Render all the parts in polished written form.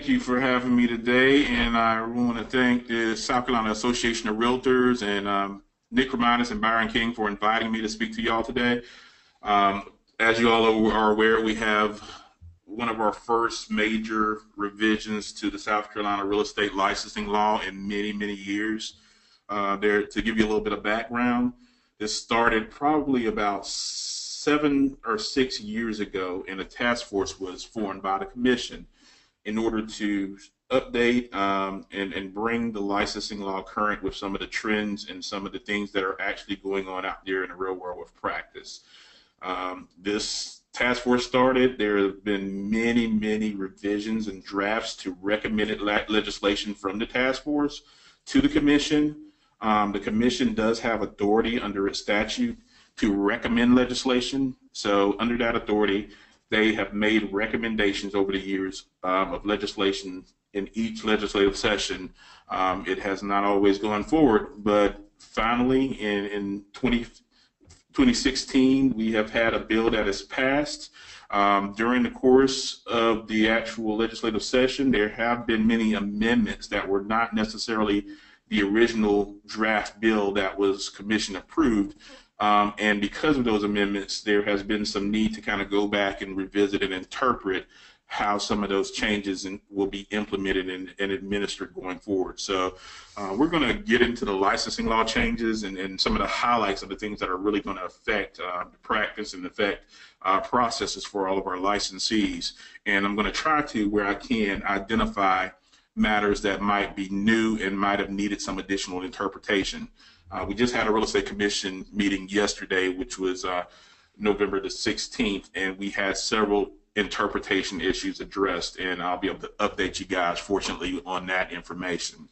thank you for having me today, and I want to thank the South Carolina Association of Realtors and Nick Romanis and Byron King for inviting me to speak to y'all today. As you all are aware, we have one of our first major revisions to the South Carolina real estate licensing law in many, many years. To give you a little bit of background, this started probably about 7 or 6 years ago, and a task force was formed by the commission in order to update and bring the licensing law current with some of the trends and some of the things that are actually going on out there in the real world of practice. This task force started. There have been many, many revisions and drafts to recommended legislation from the task force to the commission. The commission does have authority under its statute to recommend legislation. So under that authority, they have made recommendations over the years of legislation in each legislative session. It has not always gone forward, but finally in 2016, we have had a bill that has passed. During the course of the actual legislative session, there have been many amendments that were not necessarily the original draft bill that was commission approved. And because of those amendments, there has been some need to kind of go back and revisit and interpret how some of those changes will be implemented and administered going forward. So we're going to get into the licensing law changes and some of the highlights of the things that are really going to affect the practice and affect processes for all of our licensees. And I'm going to try to, where I can, identify matters that might be new and might have needed some additional interpretation. We just had a real estate commission meeting yesterday, which was November the 16th, and we had several interpretation issues addressed, and I'll be able to update you guys, fortunately, on that information.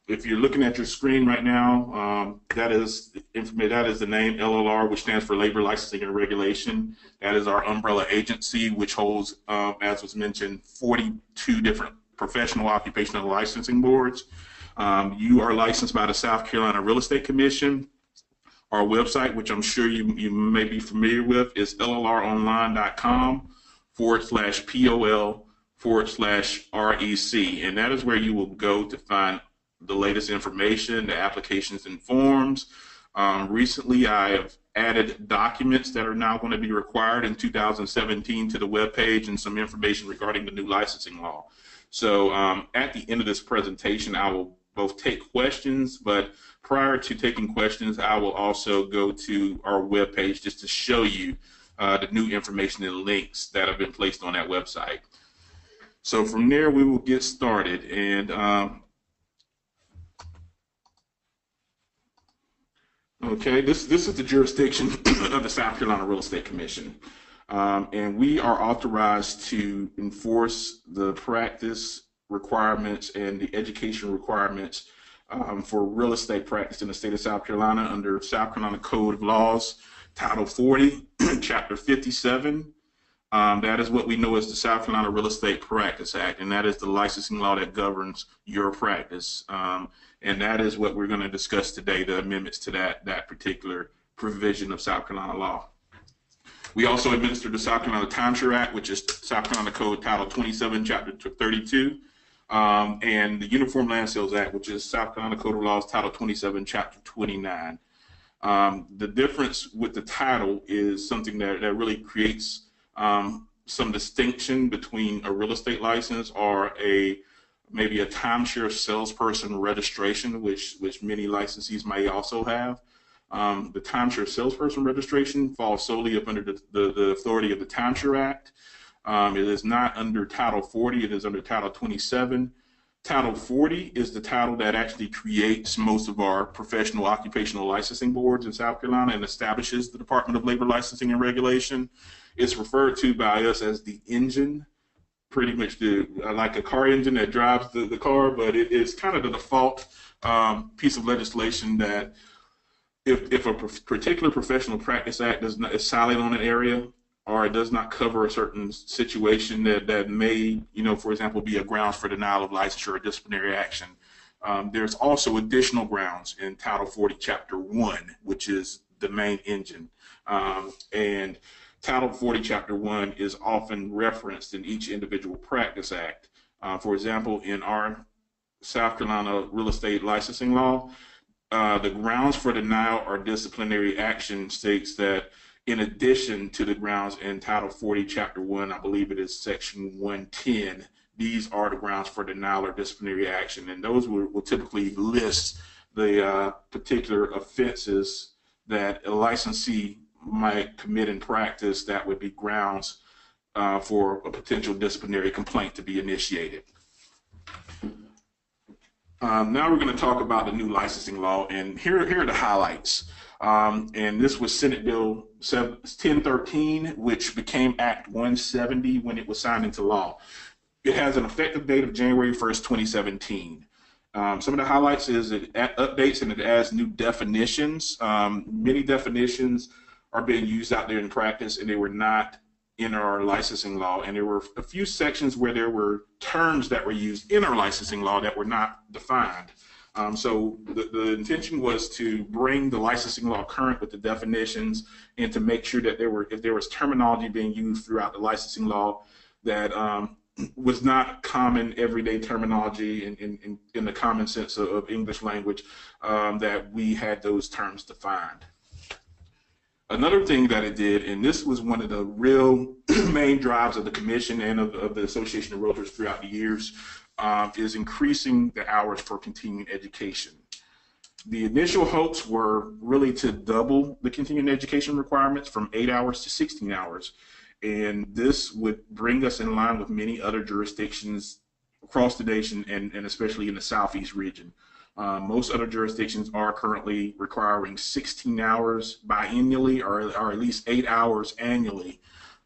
If you're looking at your screen right now, that is the name LLR, which stands for Labor Licensing and Regulation. That is our umbrella agency, which holds, as was mentioned, 42 different professional occupational licensing boards. You are licensed by the South Carolina Real Estate Commission. Our website, which I'm sure you may be familiar with, is llronline.com/POL/REC. And that is where you will go to find the latest information, the applications and forms. Recently, I have added documents that are now going to be required in 2017 to the webpage and some information regarding the new licensing law. So at the end of this presentation, I will both take questions, but prior to taking questions, I will also go to our webpage just to show you the new information and links that have been placed on that website. So from there, we will get started. And okay, this is the jurisdiction of the South Carolina Real Estate Commission. And we are authorized to enforce the practice requirements and the education requirements for real estate practice in the state of South Carolina under South Carolina Code of Laws, Title 40, Chapter 57. That is what we know as the South Carolina Real Estate Practice Act, and that is the licensing law that governs your practice. And that is what we're going to discuss today, the amendments to that particular provision of South Carolina law. We also administer the South Carolina Timeshare Act, which is South Carolina Code Title 27, Chapter 32, and the Uniform Land Sales Act, which is South Carolina Code of Laws Title 27, Chapter 29. The difference with the title is something that really creates some distinction between a real estate license or maybe a timeshare salesperson registration, which many licensees may also have. The timeshare salesperson registration falls solely up under the authority of the Timeshare Act. It is not under Title 40, it is under Title 27. Title 40 is the title that actually creates most of our professional occupational licensing boards in South Carolina and establishes the Department of Labor Licensing and Regulation. It's referred to by us as the engine, pretty much like a car engine that drives the car, but it is kind of the default piece of legislation that if a particular professional practice act is silent on an area, or it does not cover a certain situation that may, for example, be a grounds for denial of licensure or disciplinary action, there's also additional grounds in Title 40, Chapter 1, which is the main engine. And Title 40, Chapter 1 is often referenced in each individual practice act For example, in our South Carolina real estate licensing law, the grounds for denial or disciplinary action states that in addition to the grounds in Title 40, Chapter 1, I believe it is Section 110, these are the grounds for denial or disciplinary action. And those will typically list the particular offenses that a licensee might commit in practice that would be grounds for a potential disciplinary complaint to be initiated. Now we're going to talk about the new licensing law, and here are the highlights. And this was Senate Bill 1013, which became Act 170 when it was signed into law. It has an effective date of January 1st, 2017. Some of the highlights is it updates and it adds new definitions. Many definitions are being used out there in practice, and they were not in our licensing law, and there were a few sections where there were terms that were used in our licensing law that were not defined. So the intention was to bring the licensing law current with the definitions and to make sure that if there was terminology being used throughout the licensing law that was not common everyday terminology in the common sense of English language, that we had those terms defined. Another thing that it did, and this was one of the real main drives of the commission and of the Association of Realtors throughout the years, is increasing the hours for continuing education. The initial hopes were really to double the continuing education requirements from 8 hours to 16 hours. And this would bring us in line with many other jurisdictions across the nation and especially in the Southeast region. Most other jurisdictions are currently requiring 16 hours biannually or at least 8 hours annually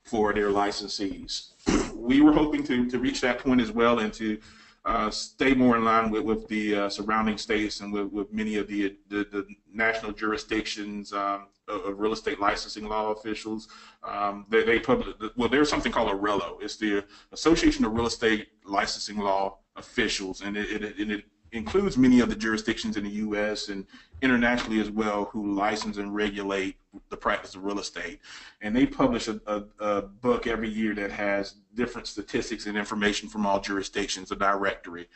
for their licensees. We were hoping to reach that point as well and to stay more in line with the surrounding states and with many of the national jurisdictions of real estate licensing law officials. There's something called ARELLO. It's the Association of Real Estate Licensing Law Officials, and it includes many of the jurisdictions in the U.S. and internationally as well who license and regulate the practice of real estate. And they publish a book every year that has different statistics and information from all jurisdictions, a directory.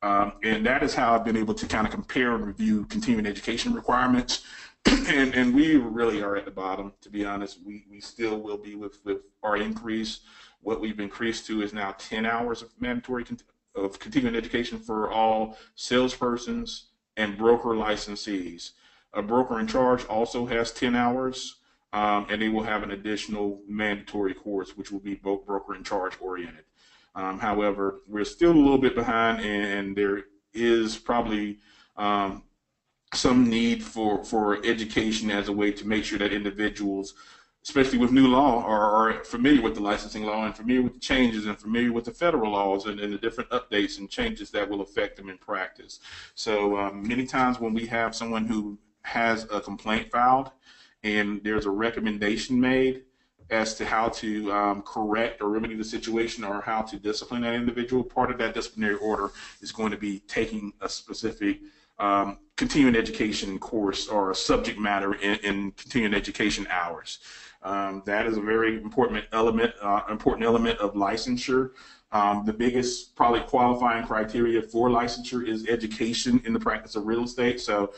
And that is how I've been able to kind of compare and review continuing education requirements. And we really are at the bottom, to be honest. We still will be with our increase. What we've increased to is now 10 hours of mandatory of continuing education for all salespersons and broker licensees. A broker in charge also has 10 hours, and they will have an additional mandatory course, which will be both broker in charge oriented. However, we're still a little bit behind, and there is probably some need for education as a way to make sure that individuals, especially with new law, are familiar with the licensing law and familiar with the changes and familiar with the federal laws and the different updates and changes that will affect them in practice. So many times when we have someone who has a complaint filed and there's a recommendation made as to how to correct or remedy the situation or how to discipline that individual, part of that disciplinary order is going to be taking a specific continuing education course or a subject matter in continuing education hours. That is a very important element of licensure. The biggest probably qualifying criteria for licensure is education in the practice of real estate. So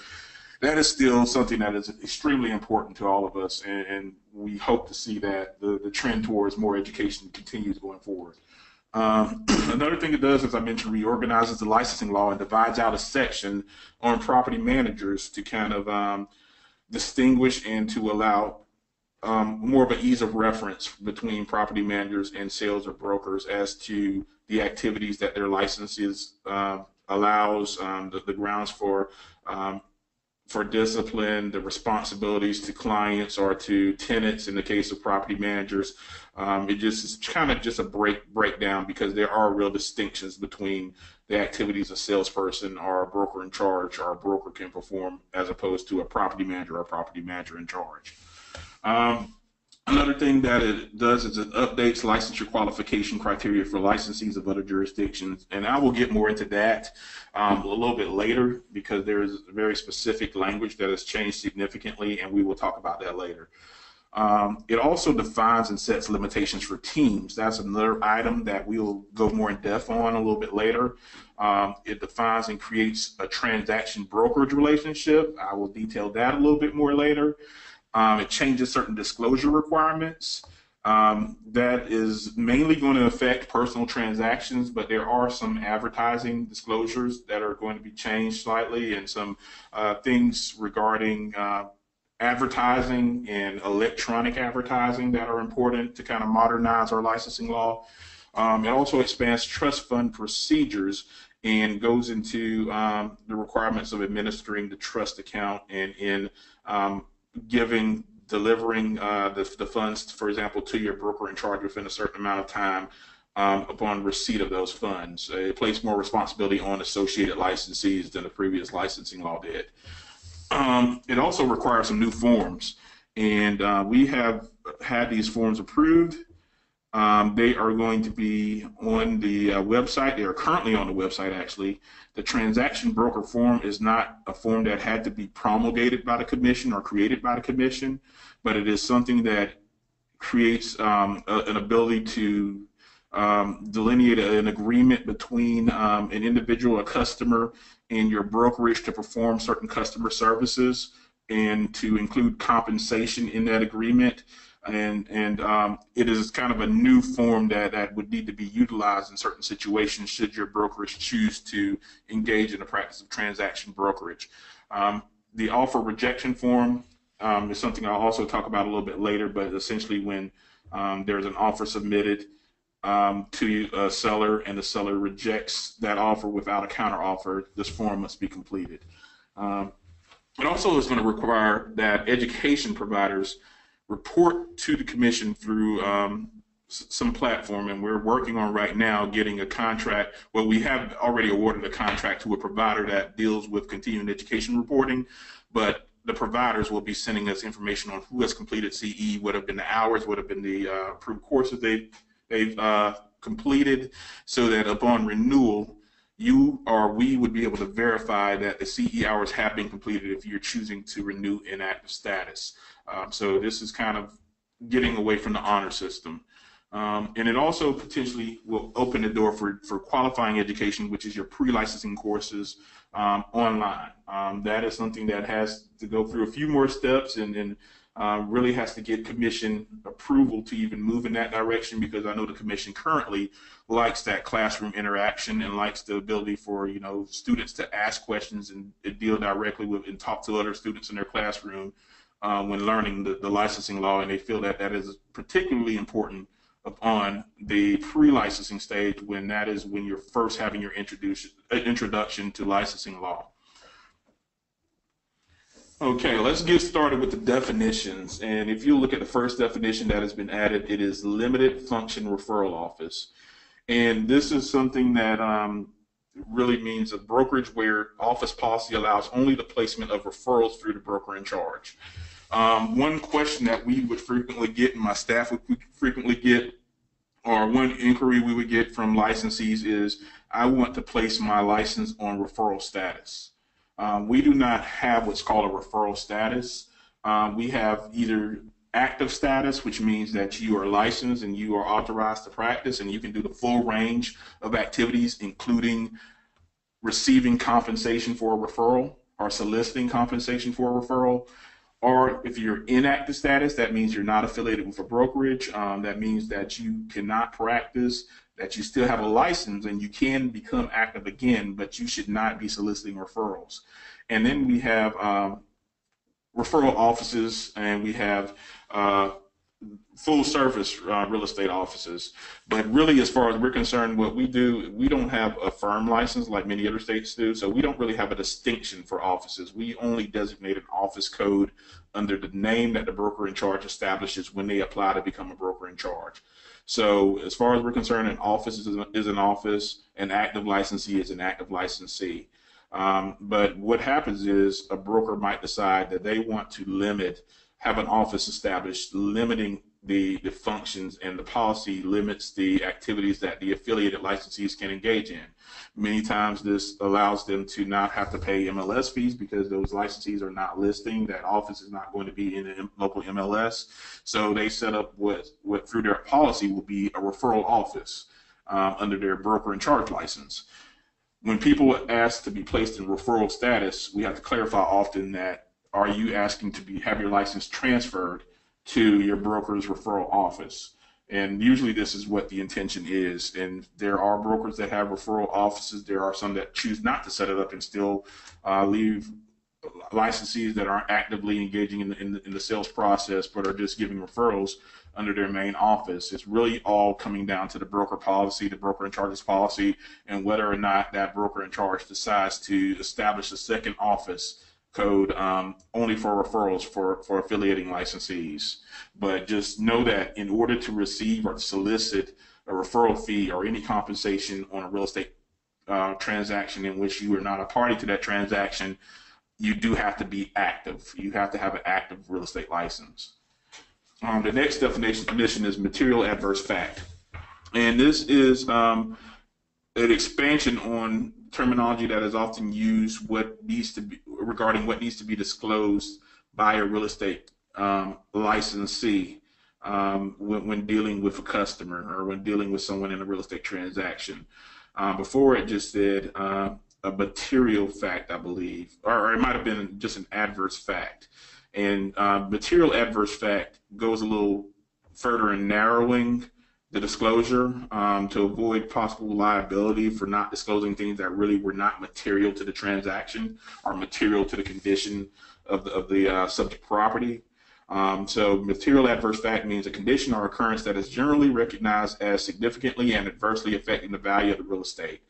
that is still something that is extremely important to all of us, and we hope to see that the trend towards more education continues going forward. Another thing it does, as I mentioned, reorganizes the licensing law and divides out a section on property managers to kind of distinguish and to allow more of an ease of reference between property managers and sales or brokers as to the activities that their licenses allows, the grounds for discipline, the responsibilities to clients or to tenants in the case of property managers. It just is kind of just a breakdown because there are real distinctions between the activities a salesperson or a broker in charge or a broker can perform as opposed to a property manager or a property manager in charge. Another thing that it does is it updates licensure qualification criteria for licensees of other jurisdictions, and I will get more into that a little bit later because there is very specific language that has changed significantly, and we will talk about that later. It also defines and sets limitations for teams. That's another item that we'll go more in depth on a little bit later. It defines and creates a transaction brokerage relationship. I will detail that a little bit more later. It changes certain disclosure requirements. That is mainly going to affect personal transactions, but there are some advertising disclosures that are going to be changed slightly, and some things regarding advertising and electronic advertising that are important to kind of modernize our licensing law. It also expands trust fund procedures and goes into the requirements of administering the trust account and in delivering the funds, for example, to your broker in charge within a certain amount of time upon receipt of those funds. It placed more responsibility on associated licensees than the previous licensing law did. It also requires some new forms, and we have had these forms approved. They are going to be on the website. They are currently on the website, actually. The transaction broker form is not a form that had to be promulgated by the commission or created by the commission, but it is something that creates an ability to delineate an agreement between an individual, a customer, and your brokerage to perform certain customer services and to include compensation in that agreement. And it is kind of a new form that would need to be utilized in certain situations should your brokerage choose to engage in the practice of transaction brokerage. The offer rejection form is something I'll also talk about a little bit later, but essentially when there's an offer submitted to a seller and the seller rejects that offer without a counteroffer, this form must be completed. It also is going to require that education providers report to the commission through some platform, and we're working on right now getting a contract. Well, we have already awarded a contract to a provider that deals with continuing education reporting, but the providers will be sending us information on who has completed CE, what have been the hours, what have been the approved courses they've completed, so that upon renewal, you or we would be able to verify that the CE hours have been completed if you're choosing to renew inactive status. So this is kind of getting away from the honor system. And it also potentially will open the door for qualifying education, which is your pre-licensing courses online. That is something that has to go through a few more steps and really has to get commission approval to even move in that direction, because I know the commission currently likes that classroom interaction and likes the ability for students to ask questions and deal directly with and talk to other students in their classroom when learning the licensing law, and they feel that that is particularly important upon the pre-licensing stage, when that is when you're first having your introduction to licensing law. Okay, let's get started with the definitions. And if you look at the first definition that has been added, it is limited function referral office. And this is something that really means a brokerage where office policy allows only the placement of referrals through the broker in charge. One question that we would frequently get, and my staff would frequently get, or one inquiry we would get from licensees is, I want to place my license on referral status. We do not have what's called a referral status. We have either active status, which means that you are licensed and you are authorized to practice and you can do the full range of activities, including receiving compensation for a referral or soliciting compensation for a referral. Or if you're inactive status, that means you're not affiliated with a brokerage. That means that you cannot practice, that you still have a license and you can become active again, but you should not be soliciting referrals. And then we have referral offices, and we have full service real estate offices. But really, as far as we're concerned, what we do, we don't have a firm license like many other states do, so we don't really have a distinction for offices. We only designate an office code under the name that the broker in charge establishes when they apply to become a broker in charge. So as far as we're concerned, an office is an office, an active licensee is an active licensee. But what happens is a broker might decide that they want to have an office established limiting the functions, and the policy limits the activities that the affiliated licensees can engage in. Many times this allows them to not have to pay MLS fees because those licensees are not listing. That office is not going to be in the local MLS. So they set up what through their policy will be a referral office under their broker in charge license. When people ask to be placed in referral status, we have to clarify often that, are you asking to have your license transferred to your broker's referral office? And usually this is what the intention is. And there are brokers that have referral offices. There are some that choose not to set it up and still leave licensees that aren't actively engaging in the sales process, but are just giving referrals under their main office. It's really all coming down to the broker policy, the broker in charge's policy, and whether or not that broker in charge decides to establish a second office code only for referrals for affiliating licensees. But just know that in order to receive or solicit a referral fee or any compensation on a real estate transaction in which you are not a party to that transaction, you do have to be active. You have to have an active real estate license. The next definition is material adverse fact. And this is an expansion on terminology that is often used regarding what needs to be disclosed by a real estate licensee when dealing with a customer or when dealing with someone in a real estate transaction. Before it just said a material fact, I believe, or it might have been just an adverse fact. And material adverse fact goes a little further in narrowing the disclosure to avoid possible liability for not disclosing things that really were not material to the transaction or material to the condition of the subject property. So material adverse fact means a condition or occurrence that is generally recognized as significantly and adversely affecting the value of the real estate,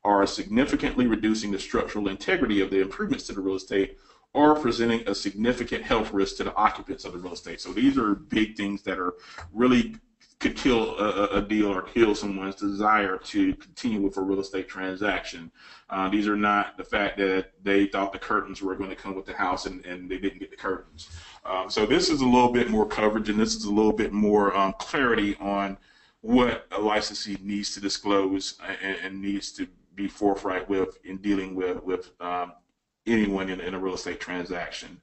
or significantly reducing the structural integrity of the improvements to the real estate, or presenting a significant health risk to the occupants of the real estate. So these are big things that are really could kill a deal or kill someone's desire to continue with a real estate transaction. These are not the fact that they thought the curtains were going to come with the house and they didn't get the curtains. So this is a little bit more coverage, and this is a little bit more clarity on what a licensee needs to disclose and needs to be forthright with in dealing with anyone in a real estate transaction.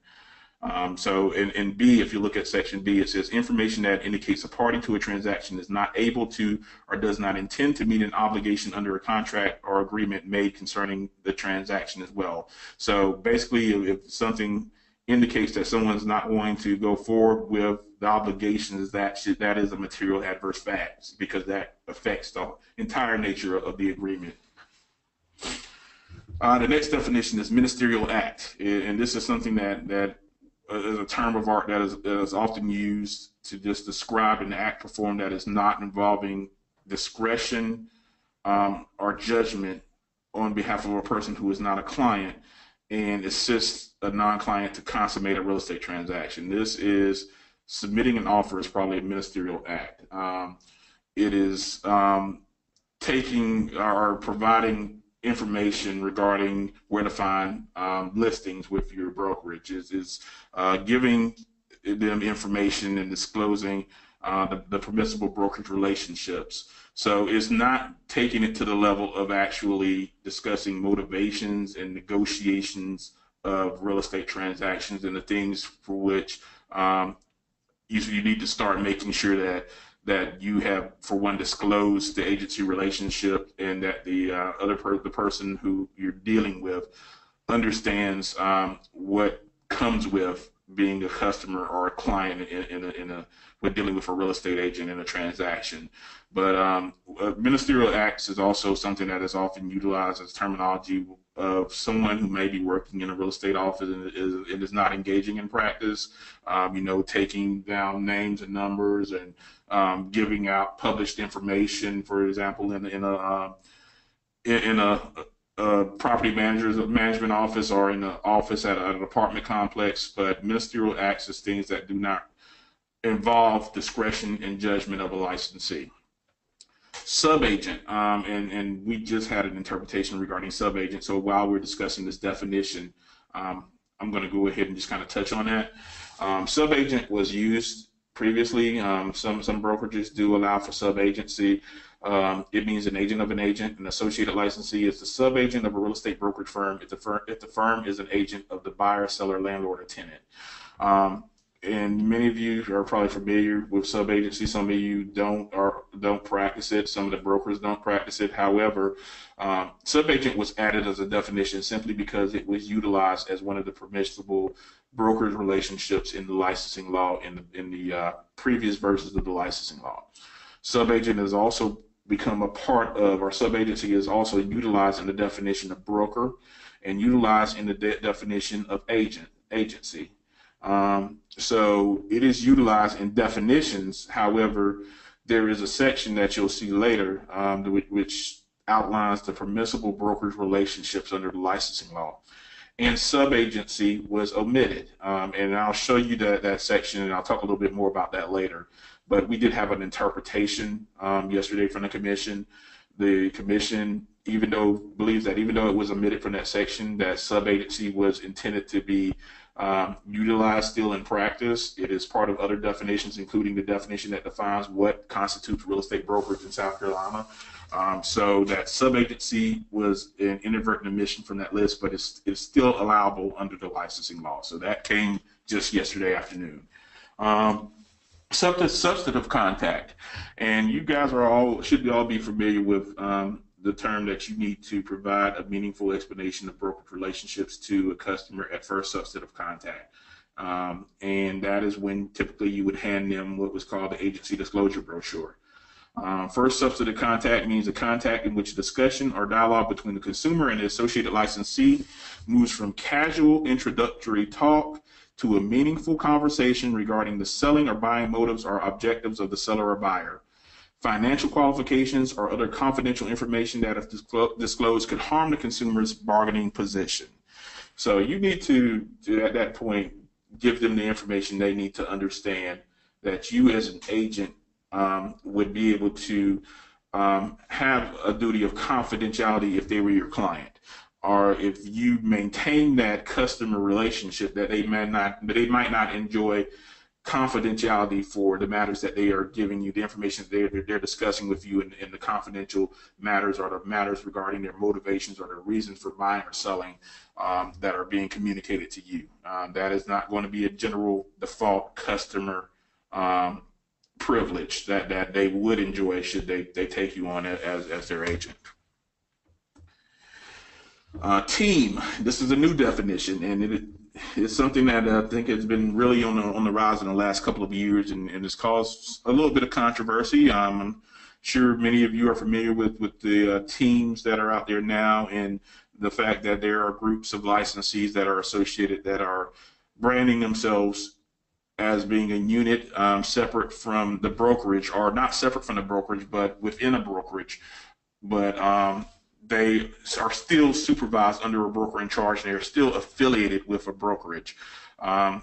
So in B, if you look at section B, it says information that indicates a party to a transaction is not able to or does not intend to meet an obligation under a contract or agreement made concerning the transaction as well. So basically, if something indicates that someone's not going to go forward with the obligations, that is a material adverse fact, because that affects the entire nature of the agreement. The next definition is ministerial act, and this is something that is a term of art that is often used to just describe an act performed that is not involving discretion or judgment on behalf of a person who is not a client and assists a non-client to consummate a real estate transaction. This is submitting an offer is probably a ministerial act. It is taking or providing information regarding where to find listings with your brokerage. Is giving them information and disclosing the permissible brokerage relationships. So it's not taking it to the level of actually discussing motivations and negotiations of real estate transactions and the things for which you need to start making sure that you have, for one, disclosed the agency relationship, and that the the person who you're dealing with understands what comes with being a customer or a client when dealing with a real estate agent in a transaction. But ministerial acts is also something that is often utilized as terminology of someone who may be working in a real estate office and is not engaging in practice, taking down names and numbers and giving out published information, for example, in a property management office or in an office at an apartment complex. But ministerial acts is things that do not involve discretion and judgment of a licensee. Subagent, and we just had an interpretation regarding subagent. So while we're discussing this definition, I'm going to go ahead and just kind of touch on that. Subagent was used previously. Some brokerages do allow for sub-agency. It means an agent of an agent. An associated licensee is the sub-agent of a real estate brokerage firm if the firm is an agent of the buyer, seller, landlord, or tenant. And many of you are probably familiar with sub-agency. Some of you don't practice it. Some of the brokers don't practice it. However, sub-agent was added as a definition simply because it was utilized as one of the permissible brokerage relationships in the licensing law in the previous versions of the licensing law. Sub-agent has also become a part of, or sub-agency is also utilized in the definition of broker and utilized in the definition of agency. So it is utilized in definitions. However, there is a section that you'll see later which outlines the permissible brokerage relationships under the licensing law. And sub-agency was omitted. And I'll show you that section, and I'll talk a little bit more about that later. But we did have an interpretation yesterday from the commission. The commission, believes that even though it was omitted from that section, that sub-agency was intended to be utilized still in practice. It is part of other definitions, including the definition that defines what constitutes real estate brokerage in South Carolina. So that sub-agency was an inadvertent omission from that list, but it's still allowable under the licensing law. So that came just yesterday afternoon. Substantive contact, and you guys should all be familiar with the term that you need to provide a meaningful explanation of brokerage relationships to a customer at first substantive contact. And that is when typically you would hand them what was called the agency disclosure brochure. First substantive contact means a contact in which discussion or dialogue between the consumer and the associated licensee moves from casual introductory talk to a meaningful conversation regarding the selling or buying motives or objectives of the seller or buyer. Financial qualifications or other confidential information that if disclosed could harm the consumer's bargaining position. So you need to at that point, give them the information they need to understand that you as an agent would be able to have a duty of confidentiality if they were your client, or if you maintain that customer relationship, that they might not enjoy confidentiality for the matters that they are giving you, the information that they're discussing with you, in the confidential matters or the matters regarding their motivations or their reasons for buying or selling that are being communicated to you. That is not going to be a general default customer privilege that they would enjoy should they take you on as their agent. Team, this is a new definition, and it's something that I think has been really on the rise in the last couple of years, and it's caused a little bit of controversy. I'm sure many of you are familiar with the teams that are out there now, and the fact that there are groups of licensees that are associated that are branding themselves as being a unit separate from the brokerage, or not separate from the brokerage, but within a brokerage. But they are still supervised under a broker in charge, and they're still affiliated with a brokerage. And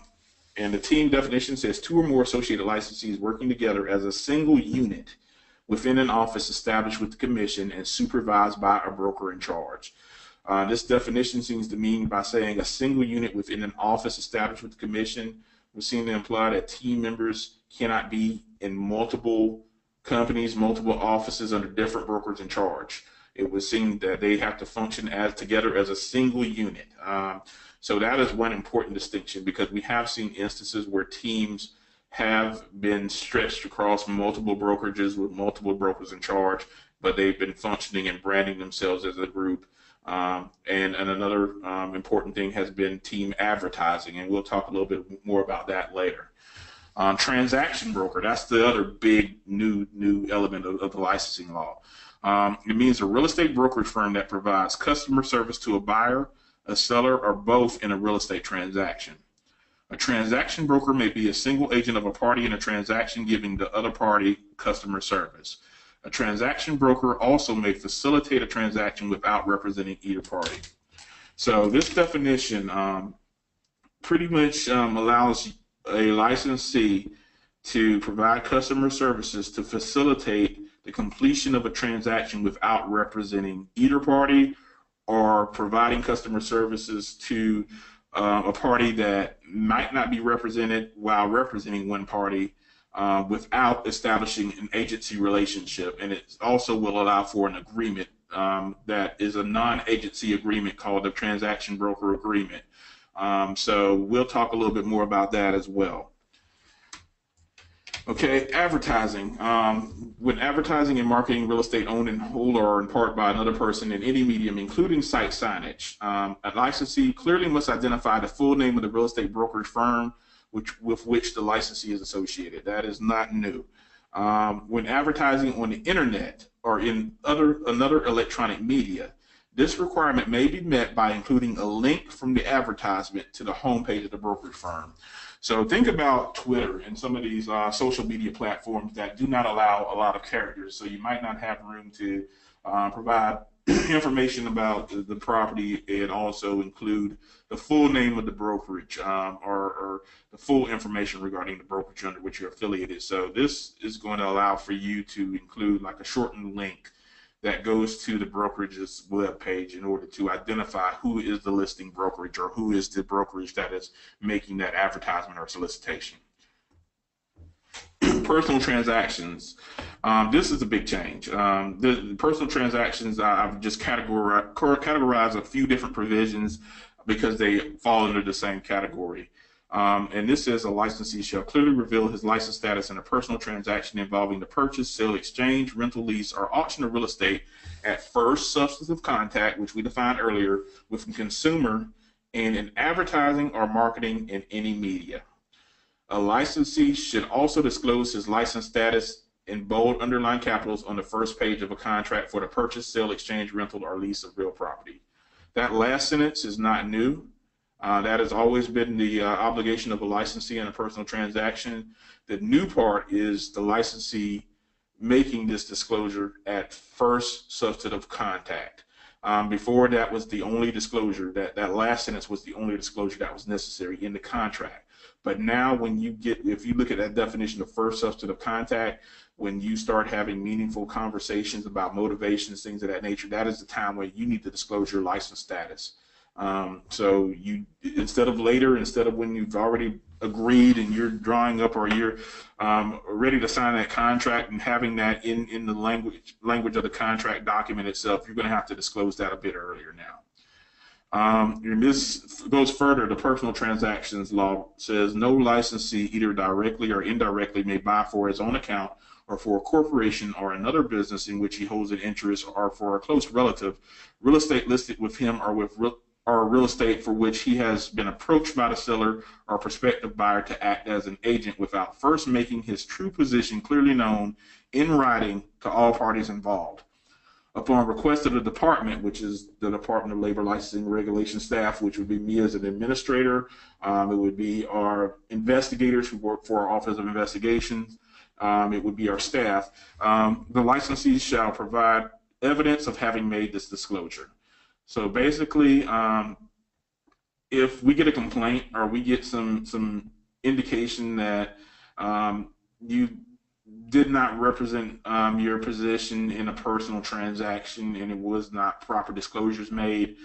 the team definition says 2 or more associated licensees working together as a single unit within an office established with the commission and supervised by a broker in charge. This definition seems to mean by saying a single unit within an office established with the commission would seem to imply that team members cannot be in multiple companies, multiple offices under different brokers in charge. It would seem that they have to function together as a single unit. So that is one important distinction, because we have seen instances where teams have been stretched across multiple brokerages with multiple brokers in charge, but they've been functioning and branding themselves as a group. And another important thing has been team advertising, and we'll talk a little bit more about that later. Transaction broker, that's the other big new element of the licensing law. It means a real estate brokerage firm that provides customer service to a buyer, a seller, or both in a real estate transaction. A transaction broker may be a single agent of a party in a transaction, giving the other party customer service. A transaction broker also may facilitate a transaction without representing either party. So this definition pretty much allows a licensee to provide customer services to facilitate the completion of a transaction without representing either party, or providing customer services to a party that might not be represented while representing one party, without establishing an agency relationship. And it also will allow for an agreement that is a non-agency agreement called the transaction broker agreement. So we'll talk a little bit more about that as well. Okay, advertising. When advertising and marketing real estate owned in whole or in part by another person in any medium, including site signage, a licensee clearly must identify the full name of the real estate brokerage firm with which the licensee is associated. That is not new. When advertising on the internet or in another electronic media, this requirement may be met by including a link from the advertisement to the homepage of the brokerage firm. So think about Twitter and some of these social media platforms that do not allow a lot of characters. So you might not have room to provide information about the property and also include the full name of the brokerage or the full information regarding the brokerage under which you're affiliated. So this is going to allow for you to include like a shortened link that goes to the brokerage's web page in order to identify who is the listing brokerage or who is the brokerage that is making that advertisement or solicitation. Personal transactions. This is a big change. The personal transactions, I've just categorized a few different provisions because they fall under the same category. And this says a licensee shall clearly reveal his license status in a personal transaction involving the purchase, sale, exchange, rental, lease, or auction of real estate at first substantive contact, which we defined earlier, with a consumer and in advertising or marketing in any media. A licensee should also disclose his license status in bold underlined capitals on the first page of a contract for the purchase, sale, exchange, rental, or lease of real property. That last sentence is not new. That has always been the obligation of a licensee in a personal transaction. The new part is the licensee making this disclosure at first substantive contact. Before that was the only disclosure, that last sentence was the only disclosure that was necessary in the contract. But now if you look at that definition of first substantive contact, when you start having meaningful conversations about motivations, things of that nature, that is the time where you need to disclose your license status. So instead of when you've already agreed and you're drawing up or you're ready to sign that contract and having that in the language of the contract document itself, you're going to have to disclose that a bit earlier now. And this goes further. The personal transactions law says no licensee, either directly or indirectly, may buy for his own account or for a corporation or another business in which he holds an interest, or for a close relative, real estate listed with him or real estate for which he has been approached by the seller or prospective buyer to act as an agent without first making his true position clearly known in writing to all parties involved. Upon request of the department, which is the Department of Labor Licensing Regulation staff, which would be me as an administrator, it would be our investigators who work for our Office of Investigations, it would be our staff, the licensee shall provide evidence of having made this disclosure. So basically, if we get a complaint or we get some indication that you did not represent your position in a personal transaction and it was not proper disclosures made,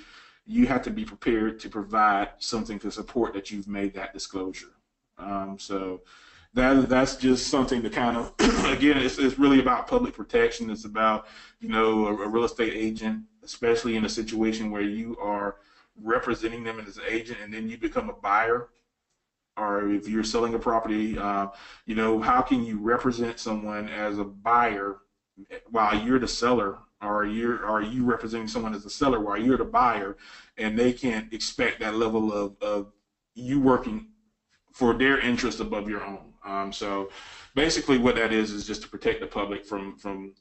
you have to be prepared to provide something to support that you've made that disclosure. So that's just something to kind of, again, it's really about public protection. It's about, a real estate agent, especially in a situation where you are representing them as an agent and then you become a buyer, or if you're selling a property, how can you represent someone as a buyer while you're the seller, or are you representing someone as a seller while you're the buyer, and they can't expect that level of you working for their interest above your own. So basically what that is just to protect the public from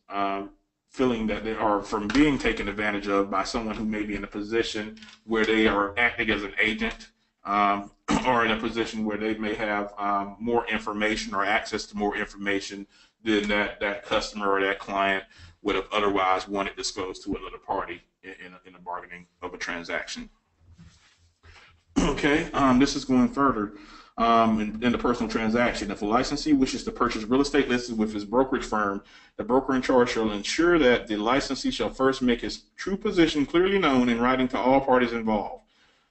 feeling that they are from being taken advantage of by someone who may be in a position where they are acting as an agent, or in a position where they may have more information or access to more information than that customer or that client would have otherwise wanted disclosed to another party in a bargaining of a transaction. Okay, this is going further. In the personal transaction, if a licensee wishes to purchase real estate listed with his brokerage firm, the broker in charge shall ensure that the licensee shall first make his true position clearly known in writing to all parties involved.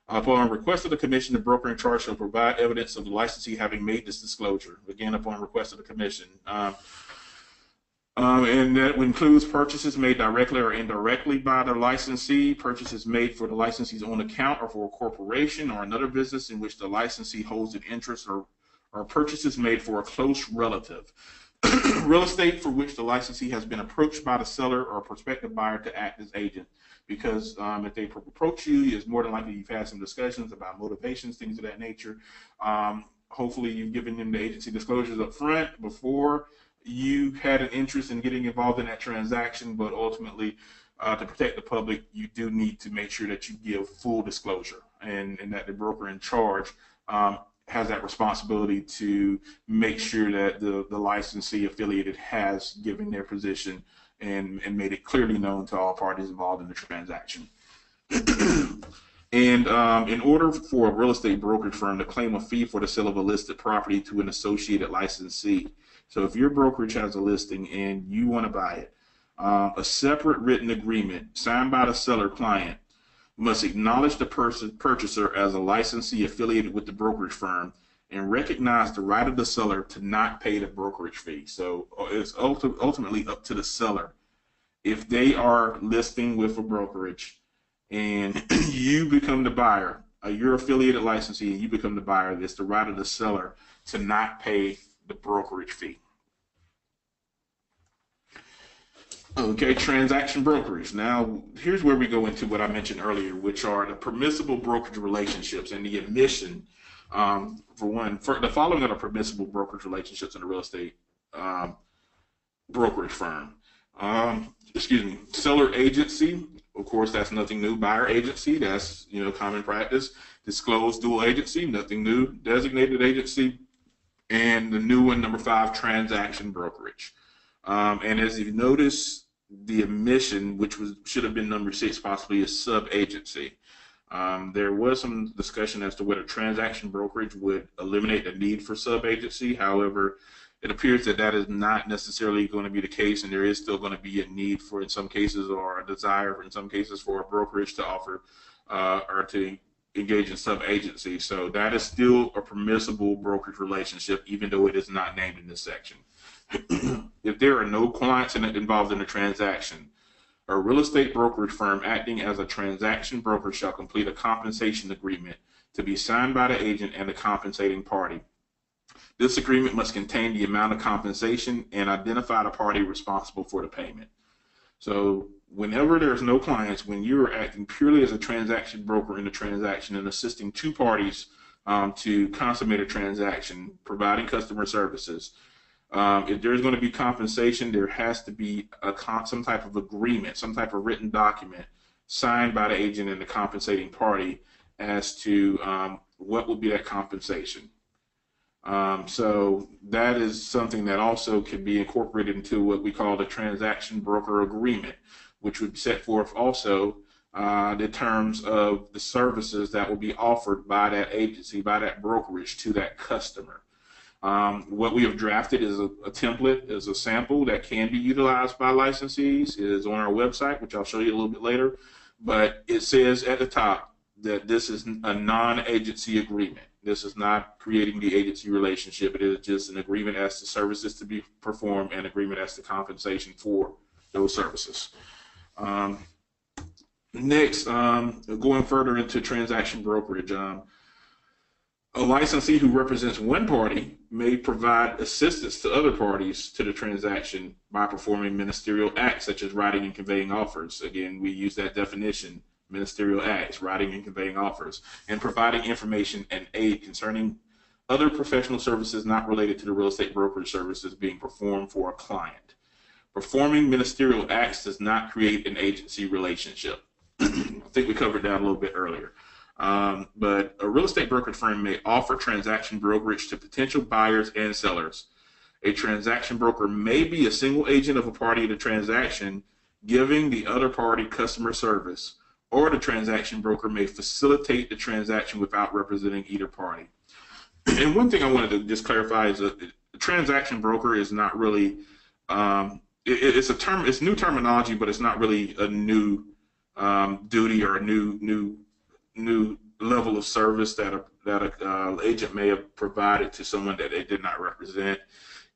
Upon request of the commission, the broker in charge shall provide evidence of the licensee having made this disclosure. Again, upon request of the commission. And that includes purchases made directly or indirectly by the licensee, purchases made for the licensee's own account or for a corporation or another business in which the licensee holds an interest, or purchases made for a close relative. Real estate for which the licensee has been approached by the seller or prospective buyer to act as agent. Because if they approach you, it's more than likely you've had some discussions about motivations, things of that nature. Hopefully you've given them the agency disclosures up front before you had an interest in getting involved in that transaction, but ultimately to protect the public, you do need to make sure that you give full disclosure, and that the broker in charge has that responsibility to make sure that the licensee affiliated has given their position and made it clearly known to all parties involved in the transaction. And in order for a real estate brokerage firm to claim a fee for the sale of a listed property to an associated licensee, so if your brokerage has a listing and you want to buy it, a separate written agreement signed by the seller client must acknowledge the purchaser as a licensee affiliated with the brokerage firm and recognize the right of the seller to not pay the brokerage fee. So it's ultimately up to the seller. If they are listing with a brokerage and you become the buyer, you're affiliated licensee and you become the buyer, it's the right of the seller to not pay the brokerage fee. Okay, transaction brokerage. Now, here's where we go into what I mentioned earlier, which are the permissible brokerage relationships and the admission. For the following are the permissible brokerage relationships in a real estate brokerage firm. Seller agency, of course, that's nothing new. Buyer agency, that's common practice. Disclosed dual agency, nothing new. Designated agency, and the new one, number 5, transaction brokerage. And as you notice, the admission, which should have been number 6, possibly a sub-agency. There was some discussion as to whether transaction brokerage would eliminate the need for sub-agency. However, it appears that is not necessarily going to be the case, and there is still going to be a need for, in some cases, or a desire in some cases for a brokerage to offer or to engage in sub-agency. So that is still a permissible brokerage relationship, even though it is not named in this section. If there are no clients involved in the transaction, a real estate brokerage firm acting as a transaction broker shall complete a compensation agreement to be signed by the agent and the compensating party. This agreement must contain the amount of compensation and identify the party responsible for the payment. So whenever there's no clients, when you're acting purely as a transaction broker in the transaction and assisting two parties to consummate a transaction, providing customer services, if there's going to be compensation, there has to be some type of agreement, some type of written document signed by the agent and the compensating party as to what will be that compensation. So that is something that also can be incorporated into what we call the transaction broker agreement, which would set forth also the terms of the services that will be offered by that agency, by that brokerage to that customer. What we have drafted is a template, is a sample that can be utilized by licensees. It is on our website, which I'll show you a little bit later. But it says at the top that this is a non-agency agreement. This is not creating the agency relationship. It is just an agreement as to services to be performed and agreement as to compensation for those services. Next, going further into transaction brokerage, a licensee who represents one party may provide assistance to other parties to the transaction by performing ministerial acts such as writing and conveying offers. Again, we use that definition, ministerial acts, writing and conveying offers, and providing information and aid concerning other professional services not related to the real estate brokerage services being performed for a client. Performing ministerial acts does not create an agency relationship. I think we covered that a little bit earlier. But a real estate brokerage firm may offer transaction brokerage to potential buyers and sellers. A transaction broker may be a single agent of a party in the transaction, giving the other party customer service, or the transaction broker may facilitate the transaction without representing either party. And one thing I wanted to just clarify is that a transaction broker is not really, it's a term, it's new terminology, but it's not really a new duty or a new level of service that a agent may have provided to someone that they did not represent.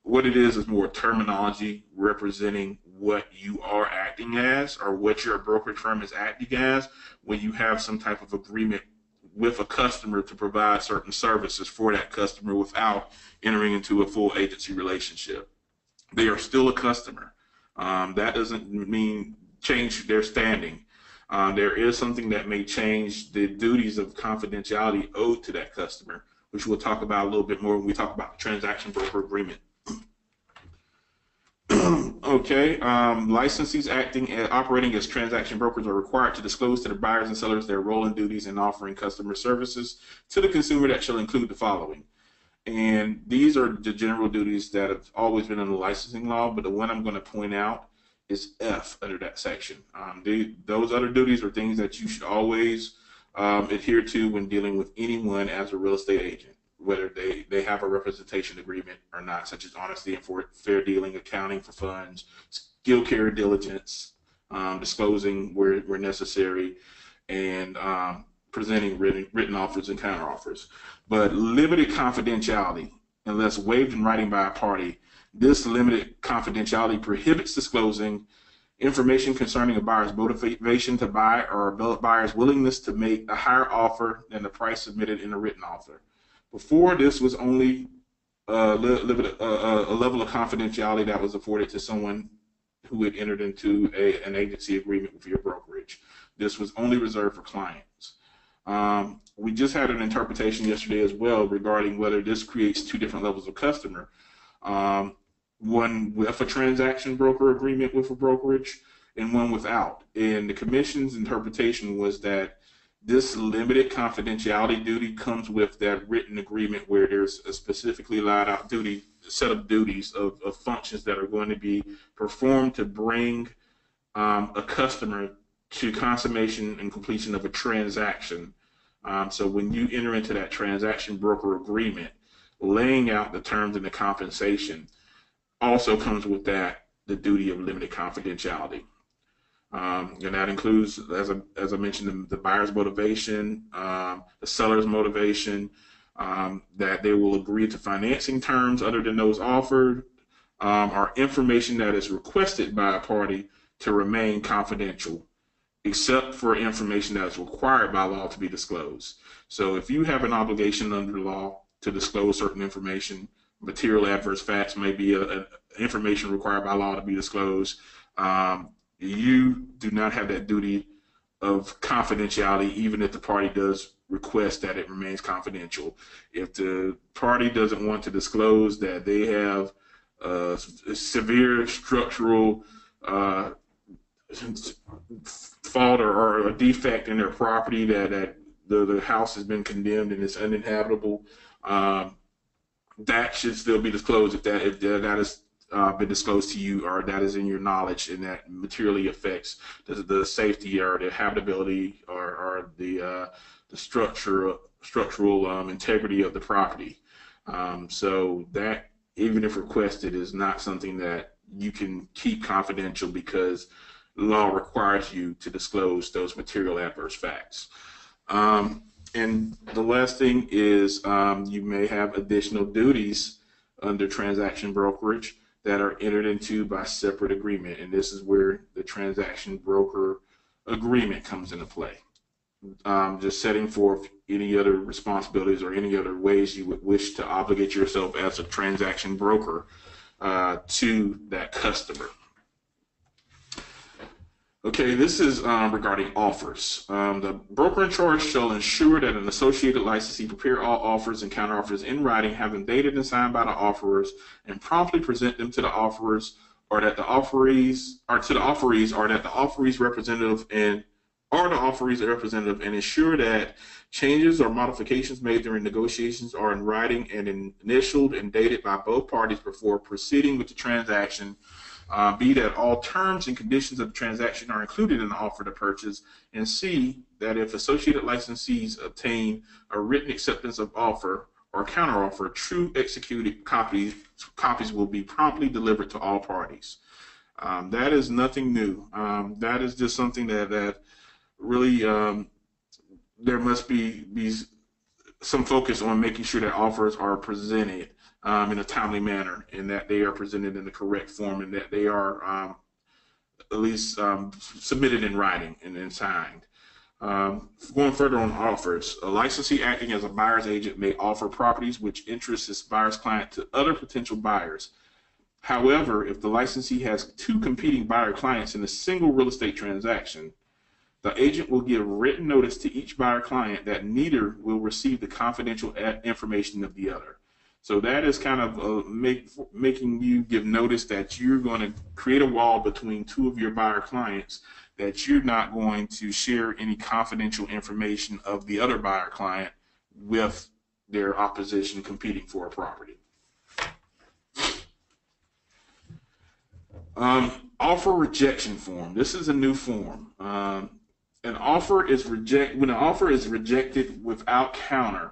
What it is more terminology representing what you are acting as, or what your brokerage firm is acting as when you have some type of agreement with a customer to provide certain services for that customer without entering into a full agency relationship. They are still a customer. That doesn't mean change their standing. There is something that may change the duties of confidentiality owed to that customer, which we'll talk about a little bit more when we talk about the transaction broker agreement. Okay, licensees operating as transaction brokers are required to disclose to the buyers and sellers their role and duties in offering customer services to the consumer that shall include the following. And these are the general duties that have always been in the licensing law, but the one I'm going to point out is F under that section. Those other duties are things that you should always adhere to when dealing with anyone as a real estate agent, whether they have a representation agreement or not, such as honesty and fair dealing, accounting for funds, skill care diligence, disclosing where necessary, and presenting written offers and counteroffers. But limited confidentiality, unless waived in writing by a party, this limited confidentiality prohibits disclosing information concerning a buyer's motivation to buy or a buyer's willingness to make a higher offer than the price submitted in a written offer. Before, this was only a level of confidentiality that was afforded to someone who had entered into an agency agreement with your brokerage. This was only reserved for clients. We just had an interpretation yesterday as well regarding whether this creates two different levels of customer. One with a transaction broker agreement with a brokerage and one without. And the commission's interpretation was that this limited confidentiality duty comes with that written agreement where there's a specifically laid out set of duties of functions that are going to be performed to bring a customer to consummation and completion of a transaction. So when you enter into that transaction broker agreement, laying out the terms and the compensation also comes with that the duty of limited confidentiality. And that includes, as I mentioned, the buyer's motivation, the seller's motivation, that they will agree to financing terms other than those offered, or information that is requested by a party to remain confidential, except for information that is required by law to be disclosed. So if you have an obligation under law to disclose certain information, material adverse facts may be information required by law to be disclosed. You do not have that duty of confidentiality, even if the party does request that it remains confidential. If the party doesn't want to disclose that they have a severe structural fault or a defect in their property, that the house has been condemned and it's uninhabitable, that should still be disclosed if that has been disclosed to you, or that is in your knowledge and that materially affects the safety or the habitability or the structural integrity of the property. So that, even if requested, is not something that you can keep confidential because law requires you to disclose those material adverse facts. And the last thing is you may have additional duties under transaction brokerage that are entered into by separate agreement, and this is where the transaction broker agreement comes into play. Just setting forth any other responsibilities or any other ways you would wish to obligate yourself as a transaction broker to that customer. Okay, this is regarding offers. The broker in charge shall ensure that an associated licensee prepare all offers and counteroffers in writing, have them dated and signed by the offerers, and promptly present them to the offerers, or that the offerees, or to the offerees, or that the offerees representative and ensure that changes or modifications made during negotiations are in writing and initialed and dated by both parties before proceeding with the transaction. B, that all terms and conditions of the transaction are included in the offer to purchase, and C, that if associated licensees obtain a written acceptance of offer or counteroffer, true executed copies will be promptly delivered to all parties. That is nothing new. That is just something that really there must be some focus on making sure that offers are presented in a timely manner, and that they are presented in the correct form, and that they are at least submitted in writing and then signed. Going further on offers, a licensee acting as a buyer's agent may offer properties which interest this buyer's client to other potential buyers. However, if the licensee has two competing buyer clients in a single real estate transaction, the agent will give written notice to each buyer client that neither will receive the confidential information of the other. So that is kind of making you give notice that you're going to create a wall between two of your buyer clients, that you're not going to share any confidential information of the other buyer client with their opposition competing for a property. Offer rejection form. This is a new form. When an offer is rejected without counter,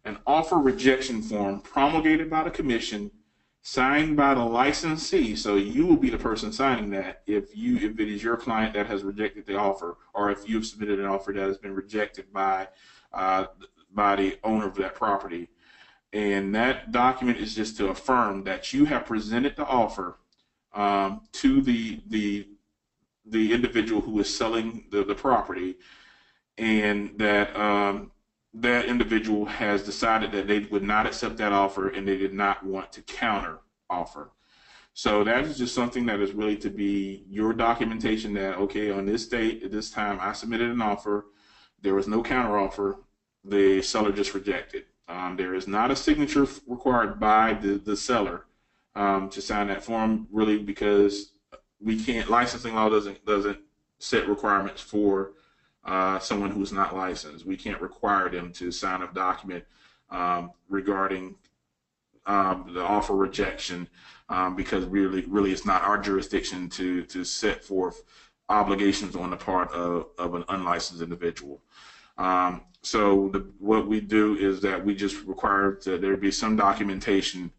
an offer rejection form promulgated by the commission, signed by the licensee. So you will be the person signing that if it is your client that has rejected the offer, or if you've submitted an offer that has been rejected by the owner of that property. And that document is just to affirm that you have presented the offer to the individual who is selling the property, and that that individual has decided that they would not accept that offer and they did not want to counter offer. So that is just something that is really to be your documentation that, okay, on this date, at this time, I submitted an offer, there was no counter offer, the seller just rejected. There is not a signature required by the seller to sign that form, really, because we can't, licensing law doesn't set requirements for someone who's not licensed. We can't require them to sign a document regarding the offer rejection because really it's not our jurisdiction to set forth obligations on the part of an unlicensed individual. So what we do is that we just require that there be some documentation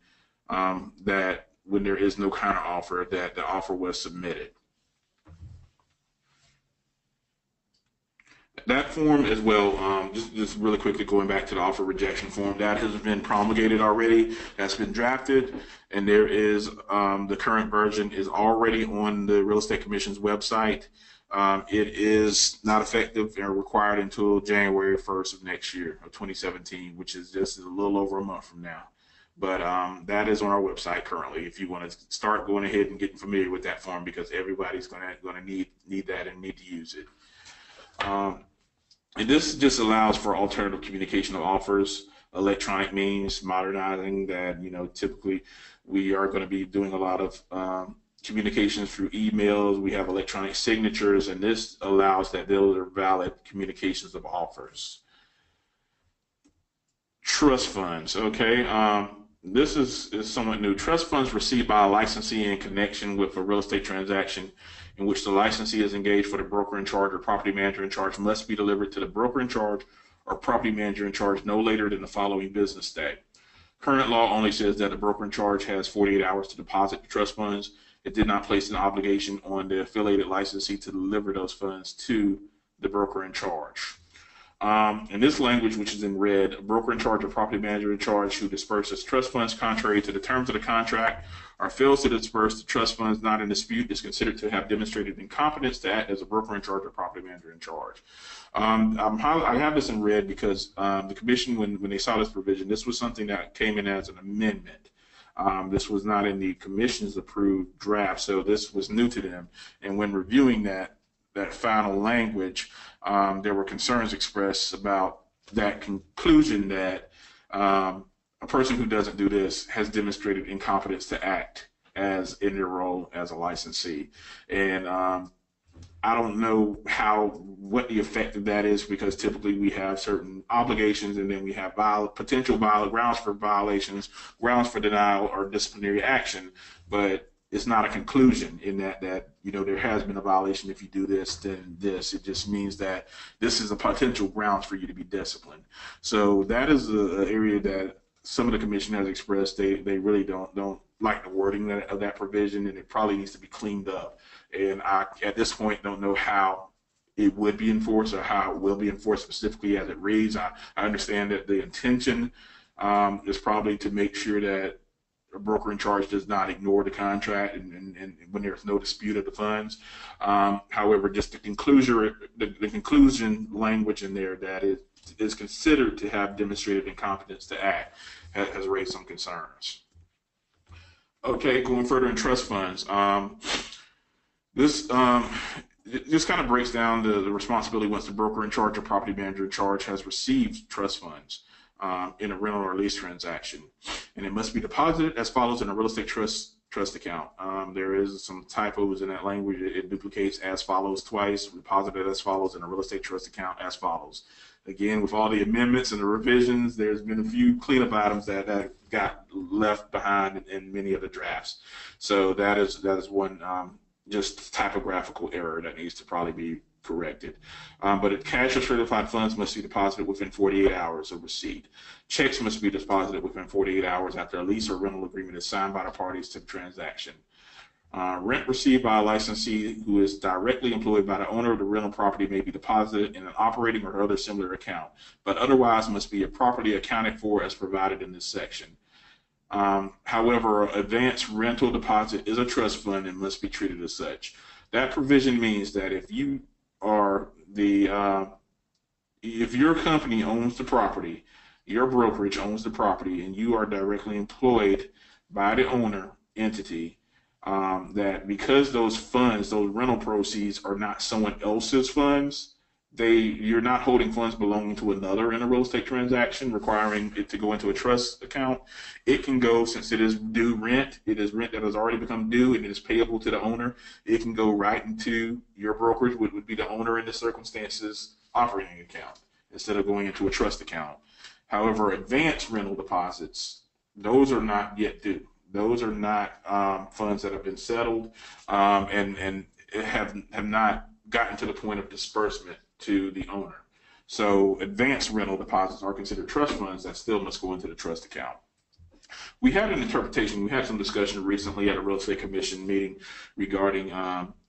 that when there is no counter offer, that the offer was submitted. That form as well, just really quickly going back to the offer rejection form, that has been promulgated already, that's been drafted, and there is, the current version is already on the Real Estate Commission's website. It is not effective and required until January 1st of next year, of 2017, which is just a little over a month from now. But that is on our website currently if you want to start going ahead and getting familiar with that form, because everybody's going to need that and need to use it. And this just allows for alternative communication of offers, electronic means, modernizing that, typically we are going to be doing a lot of communications through emails. We have electronic signatures, and this allows that those are valid communications of offers. Trust funds, okay? This is somewhat new. Trust funds received by a licensee in connection with a real estate transaction in which the licensee is engaged for the broker in charge or property manager in charge must be delivered to the broker in charge or property manager in charge no later than the following business day. Current law only says that the broker in charge has 48 hours to deposit the trust funds. It did not place an obligation on the affiliated licensee to deliver those funds to the broker in charge. In this language, which is in red, a broker in charge or property manager in charge who disperses trust funds contrary to the terms of the contract or fails to disperse the trust funds not in dispute is considered to have demonstrated incompetence to act as a broker in charge or property manager in charge. I have this in red because the commission, when they saw this provision, this was something that came in as an amendment. This was not in the commission's approved draft, so this was new to them. And when reviewing that final language, there were concerns expressed about that conclusion that a person who doesn't do this has demonstrated incompetence to act as in their role as a licensee. And I don't know what the effect of that is, because typically we have certain obligations and then we have potential grounds for violations, grounds for denial or disciplinary action, but it's not a conclusion in that there has been a violation. If you do this, then this. It just means that this is a potential grounds for you to be disciplined. So that is an area that some of the commission has expressed they really don't like the wording of that provision, and it probably needs to be cleaned up. And I, at this point, don't know how it would be enforced or how it will be enforced specifically as it reads. I understand that the intention is probably to make sure that a broker in charge does not ignore the contract and when there's no dispute of the funds. However, just the conclusion language in there that it is considered to have demonstrated incompetence to act has raised some concerns. Okay, going further in trust funds. This kind of breaks down the responsibility once the broker in charge or property manager in charge has received trust funds in a rental or lease transaction. And it must be deposited as follows in a real estate trust account. There is some typos in that language. It duplicates as follows twice, deposited as follows in a real estate trust account as follows. Again, with all the amendments and the revisions, there's been a few cleanup items that got left behind in many of the drafts. So that is one just typographical error that needs to probably be corrected. But cash or certified funds must be deposited within 48 hours of receipt. Checks must be deposited within 48 hours after a lease or rental agreement is signed by the parties to the transaction. Rent received by a licensee who is directly employed by the owner of the rental property may be deposited in an operating or other similar account, but otherwise must be properly accounted for as provided in this section. However, advance rental deposit is a trust fund and must be treated as such. That provision means that if you are if your company owns the property, your brokerage owns the property, and you are directly employed by the owner entity, that because those funds, those rental proceeds are not someone else's funds, you're not holding funds belonging to another in a real estate transaction, requiring it to go into a trust account. It can go, since it is due rent, it is rent that has already become due and it is payable to the owner, it can go right into your brokerage, which would be the owner in the circumstances operating account, instead of going into a trust account. However, advanced rental deposits, those are not yet due. Those are not funds that have been settled and have not gotten to the point of disbursement to the owner. So advanced rental deposits are considered trust funds that still must go into the trust account. We had an interpretation, we had some discussion recently at a real estate commission meeting regarding,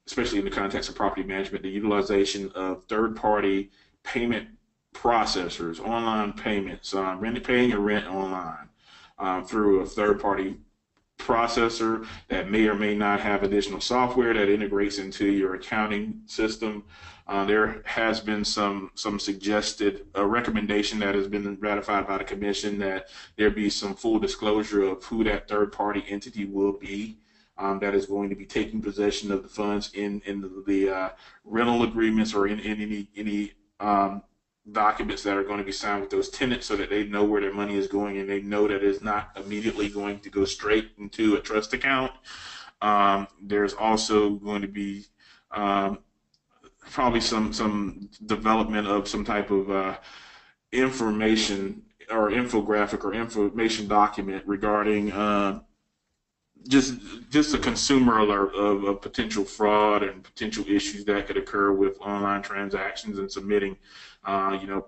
especially in the context of property management, the utilization of third-party payment processors, online payments, paying your rent online through a third-party processor that may or may not have additional software that integrates into your accounting system. There has been some suggested recommendation that has been ratified by the commission that there be some full disclosure of who that third-party entity will be that is going to be taking possession of the funds in the rental agreements or in any documents that are going to be signed with those tenants, so that they know where their money is going and they know that it's not immediately going to go straight into a trust account. There's also going to be probably some development of some type of information or infographic or information document regarding just a consumer alert of potential fraud and potential issues that could occur with online transactions and submitting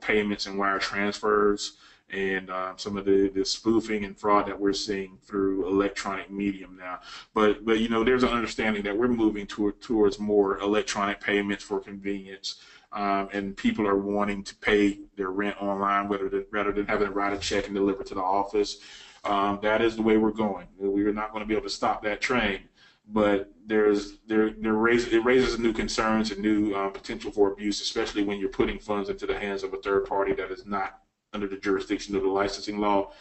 payments and wire transfers, and some of the spoofing and fraud that we're seeing through electronic medium now. But there's an understanding that we're moving towards more electronic payments for convenience, and people are wanting to pay their rent online rather than having to write a check and deliver to the office. That is the way we're going. We're not going to be able to stop that train, but it raises new concerns and new potential for abuse, especially when you're putting funds into the hands of a third party that is not under the jurisdiction of the licensing law,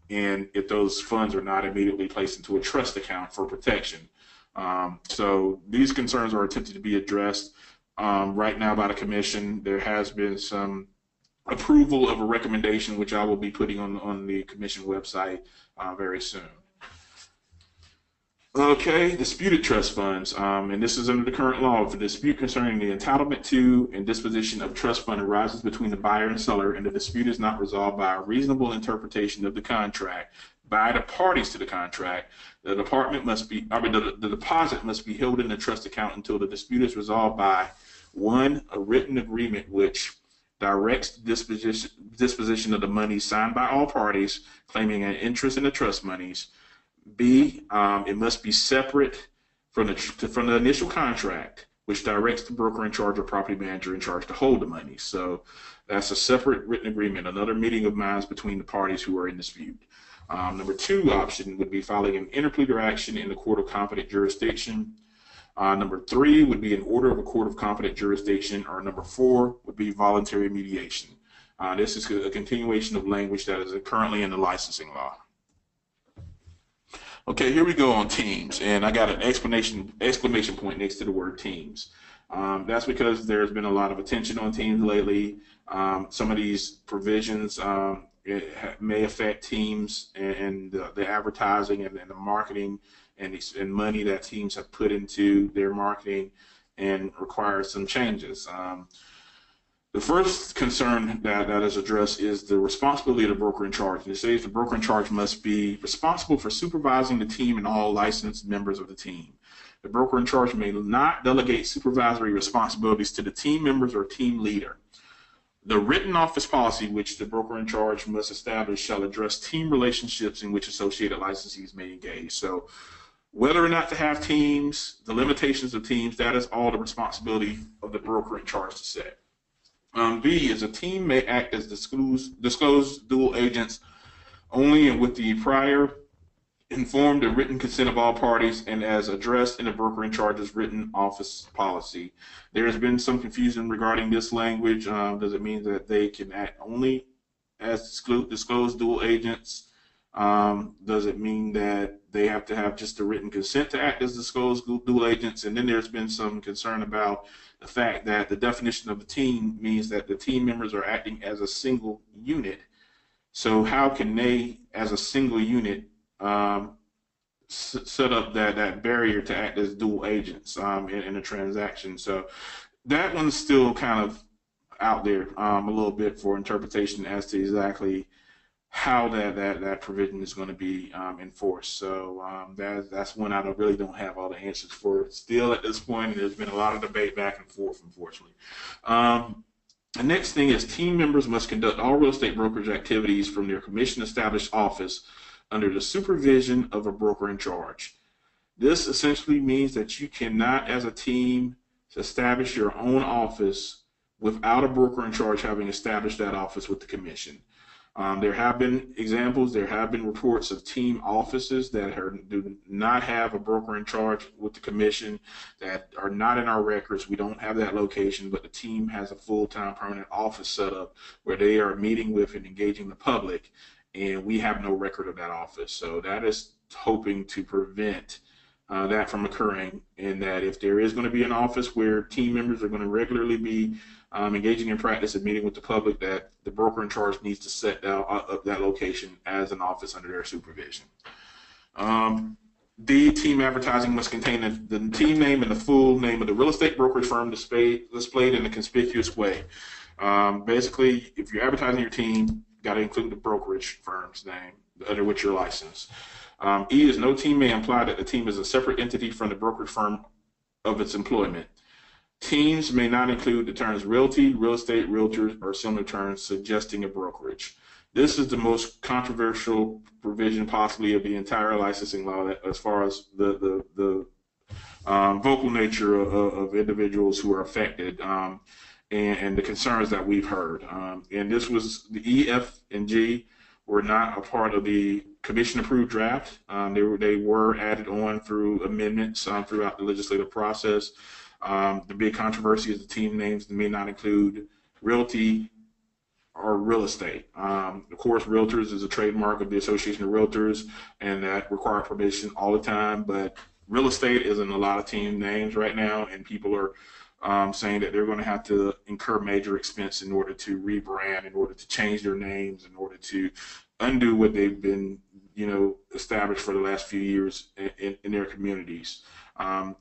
and if those funds are not immediately placed into a trust account for protection. So these concerns are attempted to be addressed right now by the commission. There has been some approval of a recommendation, which I will be putting on the commission website very soon. Okay, disputed trust funds, and this is under the current law. If a dispute concerning the entitlement to and disposition of trust fund arises between the buyer and seller, and the dispute is not resolved by a reasonable interpretation of the contract by the parties to the contract, the deposit must be held in the trust account until the dispute is resolved by 1, a written agreement which directs disposition of the money signed by all parties claiming an interest in the trust monies. B, it must be separate from the initial contract which directs the broker in charge or property manager in charge to hold the money. So that's a separate written agreement, another meeting of minds between the parties who are in dispute. Number 2 option would be filing an interpleader action in the court of competent jurisdiction. Number 3 would be an order of a court of competent jurisdiction, or number 4 would be voluntary mediation. This is a continuation of language that is currently in the licensing law. Okay, here we go on teams, and I got an exclamation point next to the word teams. That's because there's been a lot of attention on teams lately. Some of these provisions may affect teams and the advertising and the marketing and money that teams have put into their marketing, and require some changes. The first concern that is addressed is the responsibility of the broker in charge. And it says the broker in charge must be responsible for supervising the team and all licensed members of the team. The broker in charge may not delegate supervisory responsibilities to the team members or team leader. The written office policy which the broker in charge must establish shall address team relationships in which associated licensees may engage. So whether or not to have teams, the limitations of teams, that is all the responsibility of the broker in charge to set. B is a team may act as disclosed dual agents only and with the prior informed and written consent of all parties and as addressed in the broker in charge's written office policy. There has been some confusion regarding this language. Does it mean that they can act only as disclosed dual agents? Does it mean that they have to have just a written consent to act as disclosed dual agents? And then there's been some concern about the fact that the definition of the team means that the team members are acting as a single unit. So how can they, as a single unit, set up that barrier to act as dual agents in a transaction? So that one's still kind of out there a little bit for interpretation as to exactly how that provision is going to be enforced. So that's one I really don't have all the answers for still at this point, and there's been a lot of debate back and forth, unfortunately. The next thing is team members must conduct all real estate brokerage activities from their commission-established office under the supervision of a broker in charge. This essentially means that you cannot, as a team, establish your own office without a broker in charge having established that office with the commission. There have been examples, there have been reports of team offices that do not have a broker in charge with the commission, that are not in our records. We don't have that location, but the team has a full-time permanent office set up where they are meeting with and engaging the public, and we have no record of that office. So that is hoping to prevent that from occurring, and that if there is going to be an office where team members are going to regularly be engaging in practice and meeting with the public, that the broker in charge needs to set up that location as an office under their supervision. D, team advertising must contain the team name and the full name of the real estate brokerage firm displayed in a conspicuous way. Basically, if you're advertising your team, got to include the brokerage firm's name under which you're licensed. E is no team may imply that the team is a separate entity from the brokerage firm of its employment. Teams may not include the terms realty, real estate, realtors, or similar terms suggesting a brokerage. This is the most controversial provision possibly of the entire licensing law, that as far as the vocal nature of individuals who are affected and the concerns that we've heard. And this was the E, F, and G were not a part of the commission-approved draft. They were added on through amendments throughout the legislative process. The big controversy is the team names may not include realty or real estate. Of course, realtors is a trademark of the Association of Realtors, and that require permission all the time, but real estate is in a lot of team names right now, and people are saying that they're going to have to incur major expense in order to rebrand, in order to change their names, in order to undo what they've been, established for the last few years in their communities.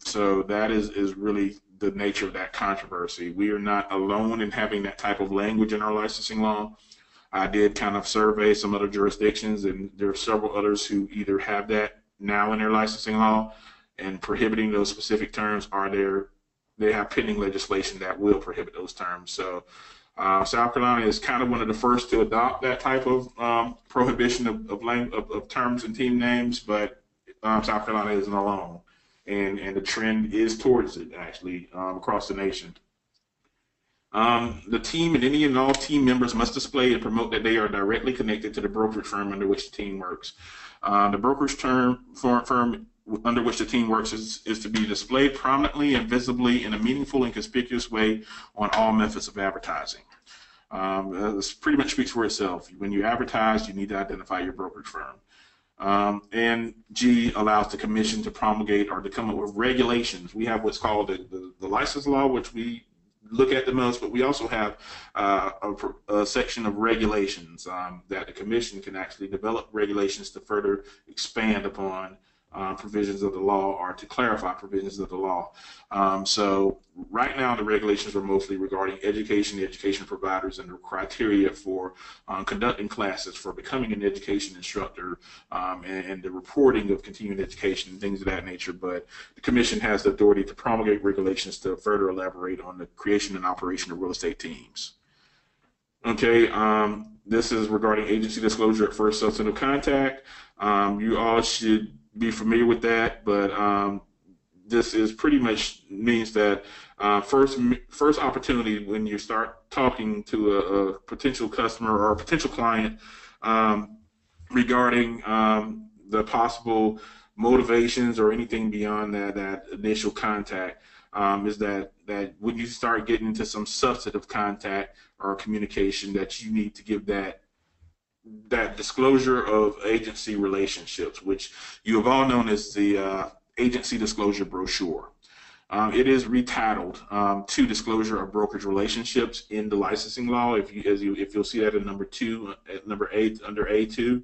So that is really the nature of that controversy. We are not alone in having that type of language in our licensing law. I did kind of survey some other jurisdictions, and there are several others who either have that now in their licensing law and prohibiting those specific terms, or they have pending legislation that will prohibit those terms. So South Carolina is kind of one of the first to adopt that type of prohibition of terms and team names, but South Carolina isn't alone and the trend is towards it, actually, across the nation. The team and any and all team members must display and promote that they are directly connected to the brokerage firm under which the team works. The brokerage firm under which the team works is to be displayed prominently and visibly in a meaningful and conspicuous way on all methods of advertising. This pretty much speaks for itself. When you advertise, you need to identify your brokerage firm. And G allows the commission to promulgate or to come up with regulations. We have what's called the license law, which we look at the most, but we also have a section of regulations that the commission can actually develop regulations to further expand upon provisions of the law or to clarify provisions of the law. So right now the regulations are mostly regarding education providers and the criteria for conducting classes, for becoming an education instructor, and the reporting of continuing education and things of that nature. But the commission has the authority to promulgate regulations to further elaborate on the creation and operation of real estate teams. Okay, this is regarding agency disclosure at first substantive contact. You all should be familiar with that, but this is pretty much means that first opportunity when you start talking to a potential customer or a potential client regarding the possible motivations or anything beyond that initial contact, is that when you start getting into some substantive contact or communication, that you need to give that disclosure of agency relationships, which you have all known as the agency disclosure brochure. It is retitled to disclosure of brokerage relationships in the licensing law. If you'll see that in number 2, at number 8 under A2,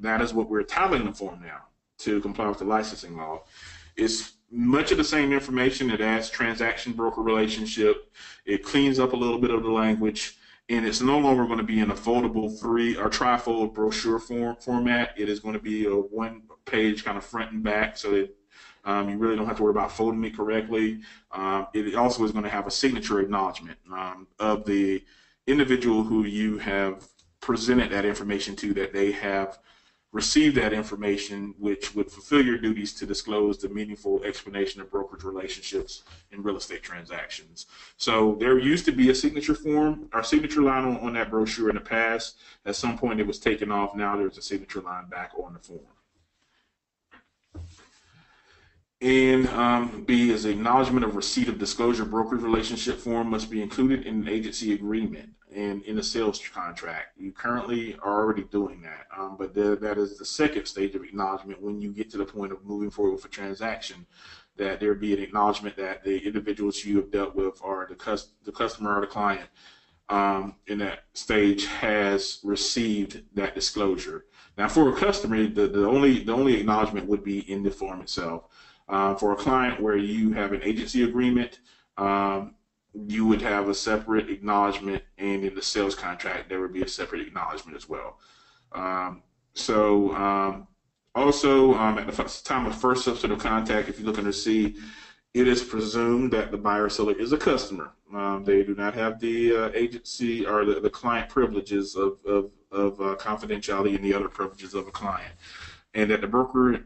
that is what we're titling the form now to comply with the licensing law. It's much of the same information. It adds transaction broker relationship. It cleans up a little bit of the language. And it's no longer going to be in a foldable trifold brochure format. It is going to be a one-page kind of front and back, so that you really don't have to worry about folding it correctly. It also is going to have a signature acknowledgement of the individual who you have presented that information to, that they have received that information, which would fulfill your duties to disclose the meaningful explanation of brokerage relationships in real estate transactions. So there used to be a signature form or signature line on that brochure in the past. At some point it was taken off. Now there's a signature line back on the form. And B is acknowledgement of receipt of disclosure brokerage relationship form must be included in an agency agreement and in a sales contract. You currently are already doing that, but that is the second stage of acknowledgement when you get to the point of moving forward with a transaction, that there be an acknowledgement that the individuals you have dealt with or the customer or the client in that stage has received that disclosure. Now for a customer, the only acknowledgement would be in the form itself. For a client where you have an agency agreement, you would have a separate acknowledgement, and in the sales contract there would be a separate acknowledgement as well. Also at the time of first substantive contact, if you look under C, it is presumed that the buyer or seller is a customer. They do not have the agency or the client privileges of confidentiality and the other privileges of a client, and that the brokerage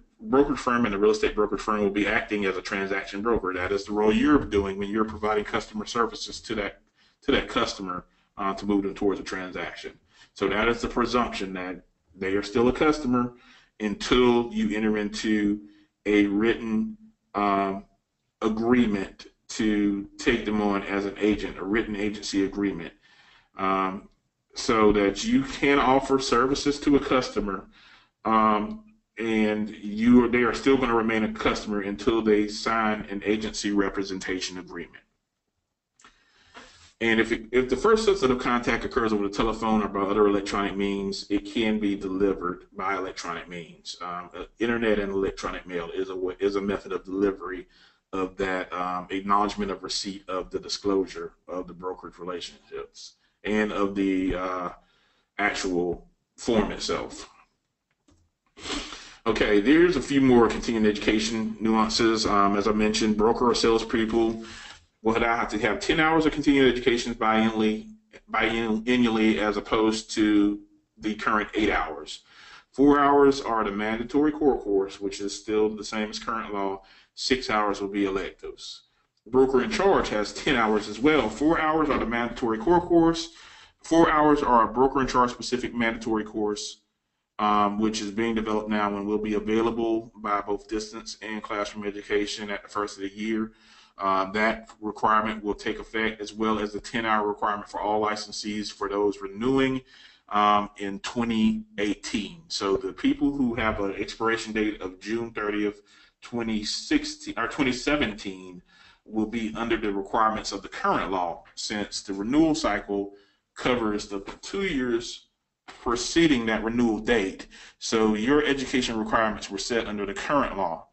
firm and the real estate brokerage firm will be acting as a transaction broker. That is the role you're doing when you're providing customer services to that customer to move them towards a transaction. So that is the presumption that they are still a customer until you enter into a written agreement to take them on as an agent, a written agency agreement, so that you can offer services to a customer, and they are still going to remain a customer until they sign an agency representation agreement. And if the first substantive contact occurs over the telephone or by other electronic means, it can be delivered by electronic means. Internet and electronic mail is a method of delivery of that acknowledgement of receipt of the disclosure of the brokerage relationships and of the actual form itself. Okay, there's a few more continuing education nuances. As I mentioned, broker or salespeople will have to have 10 hours of continuing education biannually as opposed to the current 8 hours. 4 hours are the mandatory core course, which is still the same as current law. 6 hours will be electives. Broker in charge has 10 hours as well. 4 hours are the mandatory core course. 4 hours are a broker in charge specific mandatory course, which is being developed now and will be available by both distance and classroom education at the first of the year. That requirement will take effect, as well as the 10-hour requirement for all licensees for those renewing in 2018. So the people who have an expiration date of June 30th, 2016 or 2017 will be under the requirements of the current law, since the renewal cycle covers the 2 years preceding that renewal date. So your education requirements were set under the current law.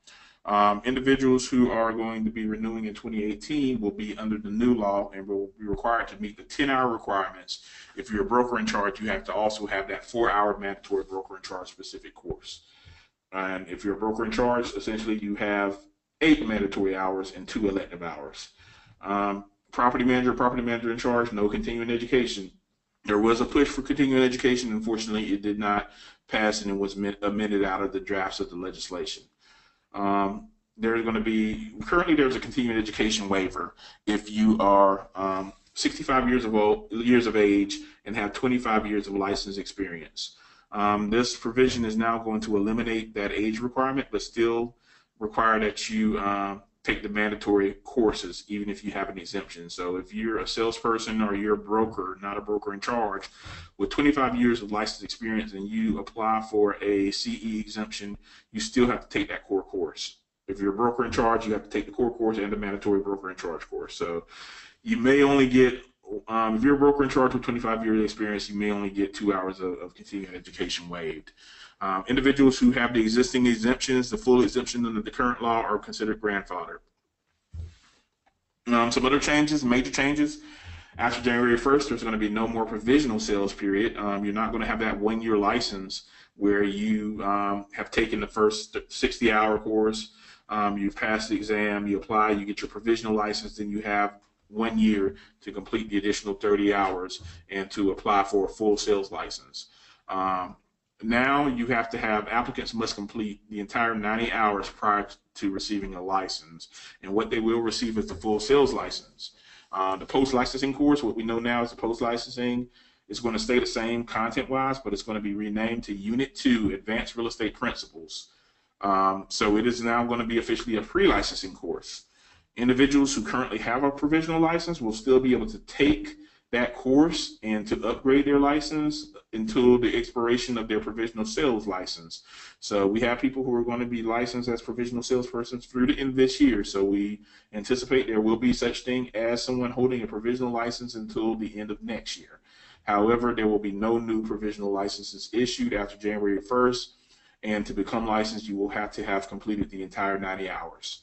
Individuals who are going to be renewing in 2018 will be under the new law and will be required to meet the 10-hour requirements. If you're a broker in charge, you have to also have that 4-hour mandatory broker in charge specific course. And if you're a broker in charge, essentially you have 8 mandatory hours and 2 elective hours. Property manager in charge, no continuing education. There was a push for continuing education. Unfortunately, it did not pass and it was amended out of the drafts of the legislation. There's going to be, currently there's a continuing education waiver if you are 65 years of age and have 25 years of license experience. This provision is now going to eliminate that age requirement, but still require that you take the mandatory courses, even if you have an exemption. So if you're a salesperson or you're a broker, not a broker in charge, with 25 years of license experience and you apply for a CE exemption, you still have to take that core course. If you're a broker in charge, you have to take the core course and the mandatory broker in charge course. So you may only get, if you're a broker in charge with 25 years of experience, you may only get 2 hours of continuing education waived. Individuals who have the existing exemptions, the full exemption under the current law, are considered grandfathered. Some other changes, major changes. After January 1st, there's going to be no more provisional sales period. You're not going to have that 1-year license where you have taken the first 60-hour course, you've passed the exam, you apply, you get your provisional license, then you have 1 year to complete the additional 30 hours and to apply for a full sales license. Now you have to have, applicants must complete the entire 90 hours prior to receiving a license. And what they will receive is the full sales license. The post-licensing course, what we know now is the post-licensing, is going to stay the same content-wise, but it's going to be renamed to Unit 2, Advanced Real Estate Principles. So it is now going to be officially a pre-licensing course. Individuals who currently have a provisional license will still be able to take that course and to upgrade their license until the expiration of their provisional sales license. So we have people who are going to be licensed as provisional salespersons through the end of this year. So we anticipate there will be such thing as someone holding a provisional license until the end of next year. However, there will be no new provisional licenses issued after January 1st. And to become licensed, you will have to have completed the entire 90 hours.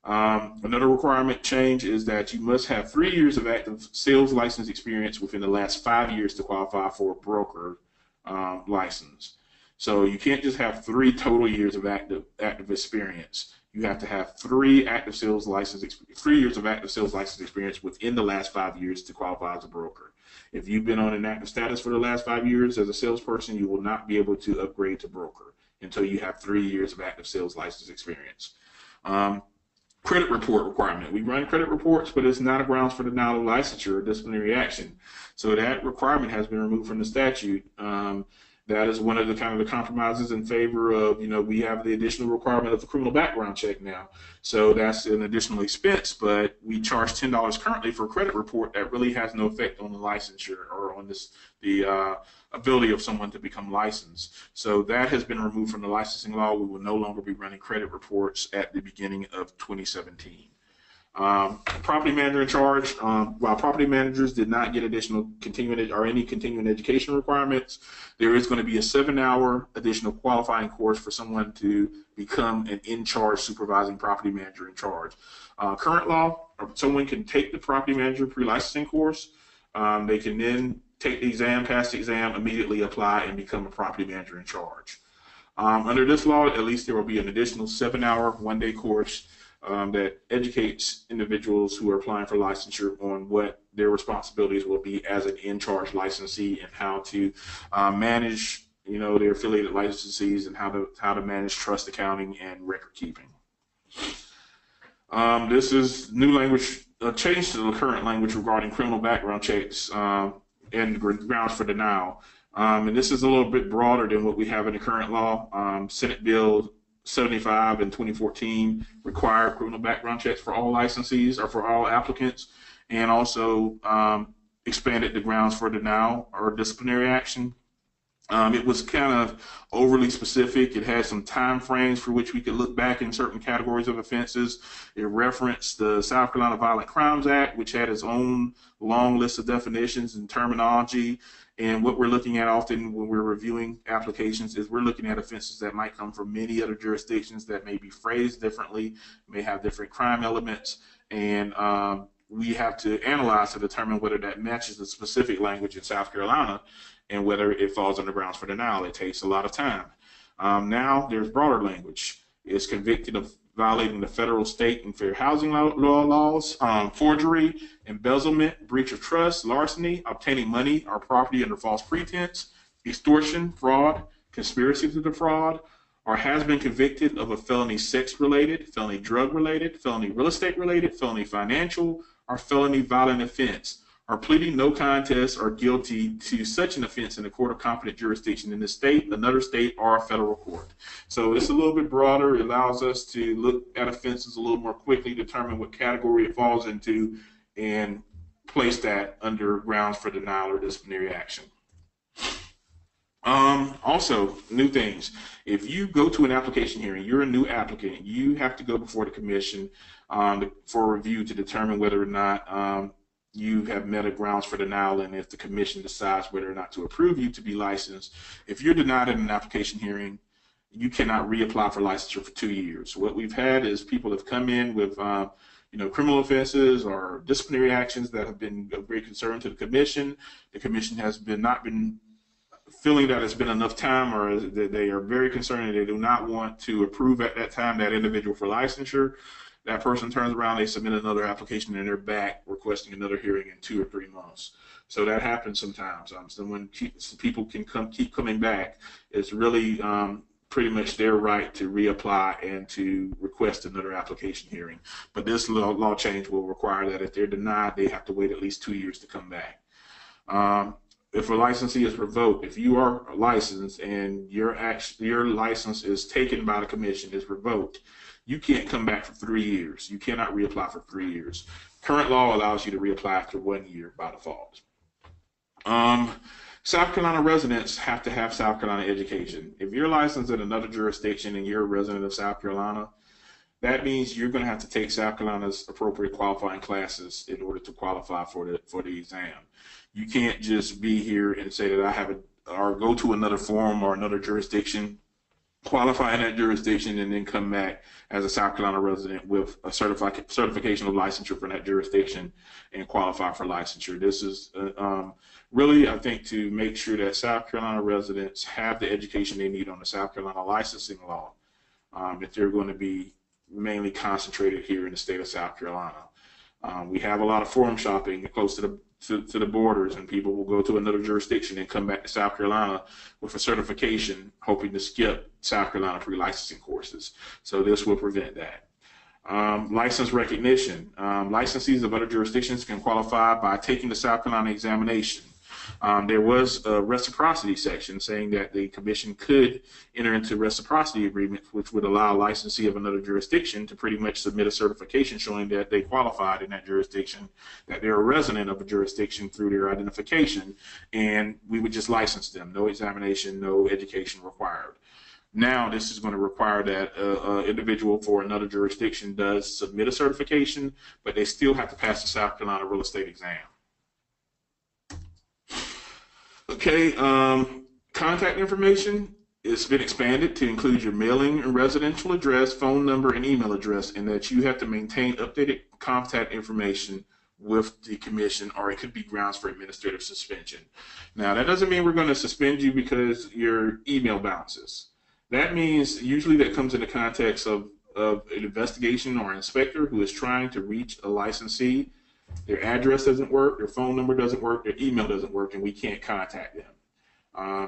Another requirement change is that you must have 3 years of active sales license experience within the last 5 years to qualify for a broker license. So you can't just have 3 total years of active experience. You have to have 3 years of active sales license experience within the last 5 years to qualify as a broker. If you've been on inactive status for the last 5 years as a salesperson, you will not be able to upgrade to broker until you have 3 years of active sales license experience. Credit report requirement. We run credit reports, but it's not a grounds for denial of licensure or disciplinary action. So that requirement has been removed from the statute. That is one of the kind of the compromises in favor of, we have the additional requirement of the criminal background check now. So that's an additional expense, but we charge $10 currently for a credit report that really has no effect on the licensure or on the ability of someone to become licensed. So that has been removed from the licensing law. We will no longer be running credit reports at the beginning of 2017. Property manager in charge, while property managers did not get additional any continuing education requirements, there is going to be a 7-hour additional qualifying course for someone to become an in-charge supervising property manager in charge. Current law, someone can take the property manager pre-licensing course. They can then take the exam, pass the exam, immediately apply and become a property manager in charge. Under this law, at least there will be an additional 7-hour one-day course that educates individuals who are applying for licensure on what their responsibilities will be as an in-charge licensee and how to manage their affiliated licensees and how to manage trust accounting and record keeping. This is new language, a change to the current language regarding criminal background checks and grounds for denial. And this is a little bit broader than what we have in the current law. Senate Bill 75 in 2014 required criminal background checks for all licensees or for all applicants, and also expanded the grounds for denial or disciplinary action. It was kind of overly specific. It had some time frames for which we could look back in certain categories of offenses. It referenced the South Carolina Violent Crimes Act, which had its own long list of definitions and terminology. And what we're looking at often when we're reviewing applications is we're looking at offenses that might come from many other jurisdictions that may be phrased differently, may have different crime elements, and we have to analyze to determine whether that matches the specific language in South Carolina and whether it falls under grounds for denial. It takes a lot of time. Now there's broader language. It's convicted of violating the federal, state, and fair housing laws, forgery, embezzlement, breach of trust, larceny, obtaining money or property under false pretense, extortion, fraud, conspiracy to defraud, or has been convicted of a felony sex-related, felony drug-related, felony real estate-related, felony financial, or felony violent offense, or pleading no contest or guilty to such an offense in a court of competent jurisdiction in the state, another state, or a federal court. So it's a little bit broader. It allows us to look at offenses a little more quickly, determine what category it falls into, and place that under grounds for denial or disciplinary action. Also, new things. If you go to an application hearing, you're a new applicant, you have to go before the commission for a review to determine whether or not you have met a grounds for denial, and if the commission decides whether or not to approve you to be licensed. If you're denied in an application hearing, you cannot reapply for licensure for 2 years. What we've had is people have come in with criminal offenses or disciplinary actions that have been of great concern to the commission. The commission has not been feeling that it's been enough time, or that they are very concerned and they do not want to approve at that time that individual for licensure. That person turns around, they submit another application, and they're back requesting another hearing in 2 or 3 months. So that happens sometimes. So when people can keep coming back, it's really pretty much their right to reapply and to request another application hearing. But this law change will require that if they're denied, they have to wait at least 2 years to come back. If a licensee is revoked, if you are licensed and your license is taken by the commission, is revoked, you can't come back for 3 years. You cannot reapply for 3 years. Current law allows you to reapply after 1 year by default. South Carolina residents have to have South Carolina education. If you're licensed in another jurisdiction and you're a resident of South Carolina, that means you're going to have to take South Carolina's appropriate qualifying classes in order to qualify for the exam. You can't just be here and say that I have or go to another forum or another jurisdiction, qualify in that jurisdiction, and then come back as a South Carolina resident with a certification of licensure for that jurisdiction and qualify for licensure. This is really, I think, to make sure that South Carolina residents have the education they need on the South Carolina licensing law if they're going to be mainly concentrated here in the state of South Carolina. We have a lot of forum shopping close to the borders, and people will go to another jurisdiction and come back to South Carolina with a certification, hoping to skip South Carolina pre-licensing courses. So this will prevent that. License recognition. Licensees of other jurisdictions can qualify by taking the South Carolina examination. There was a reciprocity section saying that the commission could enter into reciprocity agreements, which would allow a licensee of another jurisdiction to pretty much submit a certification showing that they qualified in that jurisdiction, that they're a resident of a jurisdiction through their identification, and we would just license them. No examination, no education required. Now this is going to require that an individual for another jurisdiction does submit a certification, but they still have to pass the South Carolina real estate exam. Okay, contact information has been expanded to include your mailing and residential address, phone number, and email address, and that you have to maintain updated contact information with the commission, or it could be grounds for administrative suspension. Now, that doesn't mean we're going to suspend you because your email bounces. That means usually that comes in the context of an investigation or inspector who is trying to reach a licensee. Their address doesn't work, their phone number doesn't work, their email doesn't work, and we can't contact them.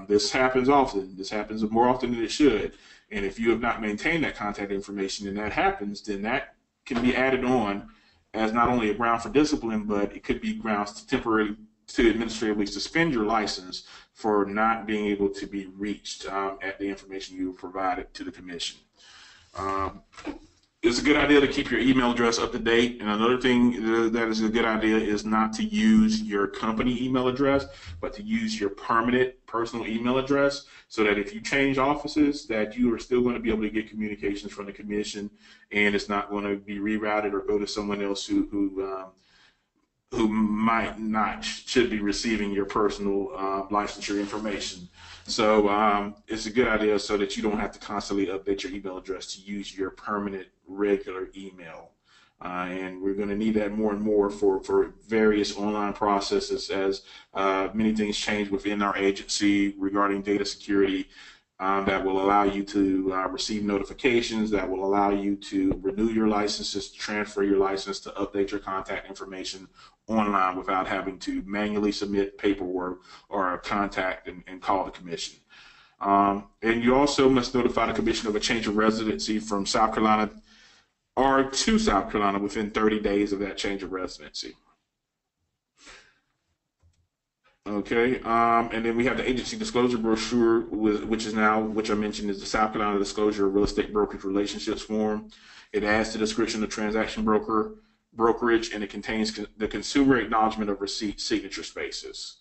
This happens often. This happens more often than it should. And if you have not maintained that contact information and that happens, then that can be added on as not only a ground for discipline, but it could be grounds to temporarily to administratively suspend your license for not being able to be reached at the information you provided to the commission. It's a good idea to keep your email address up to date. And another thing that is a good idea is not to use your company email address, but to use your permanent personal email address, so that if you change offices, that you are still going to be able to get communications from the commission, and it's not going to be rerouted or go to someone else who might not should be receiving your personal licensure information. So it's a good idea so that you don't have to constantly update your email address to use your permanent regular email. And we're going to need that more and more for various online processes as many things change within our agency regarding data security. That will allow you to receive notifications, that will allow you to renew your licenses, transfer your license, to update your contact information online without having to manually submit paperwork or contact and call the commission. And you also must notify the commission of a change of residency from South Carolina or to South Carolina within 30 days of that change of residency. Okay, and then we have the agency disclosure brochure, which I mentioned is the South Carolina Disclosure of Real Estate Brokerage Relationships form. It adds the description of transaction brokerage, and it contains the consumer acknowledgement of receipt signature spaces.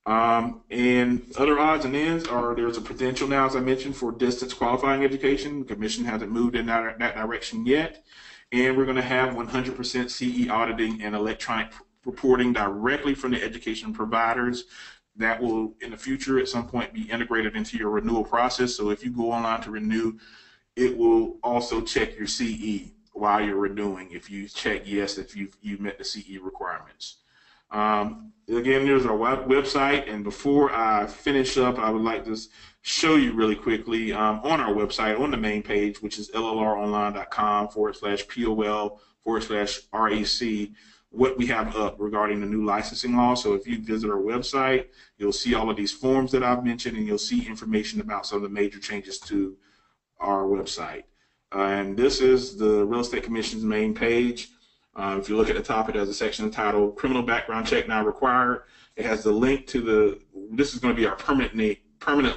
And other odds and ends are there's a potential now, as I mentioned, for distance qualifying education. The commission hasn't moved in that direction yet, and we're going to have 100% CE auditing and electronic reporting directly from the education providers. That will, in the future, at some point, be integrated into your renewal process. So if you go online to renew, it will also check your CE while you're renewing. If you check yes, that you've met the CE requirements. Again, there's our website, and before I finish up, I would like to show you really quickly on our website, on the main page, which is llronline.com/POL/RAC, what we have up regarding the new licensing law. So if you visit our website, you'll see all of these forms that I've mentioned, and you'll see information about some of the major changes to our website. And this is the Real Estate Commission's main page. If you look at the top, it has a section entitled Criminal Background Check Now Required. It has the link to this is going to be our permanent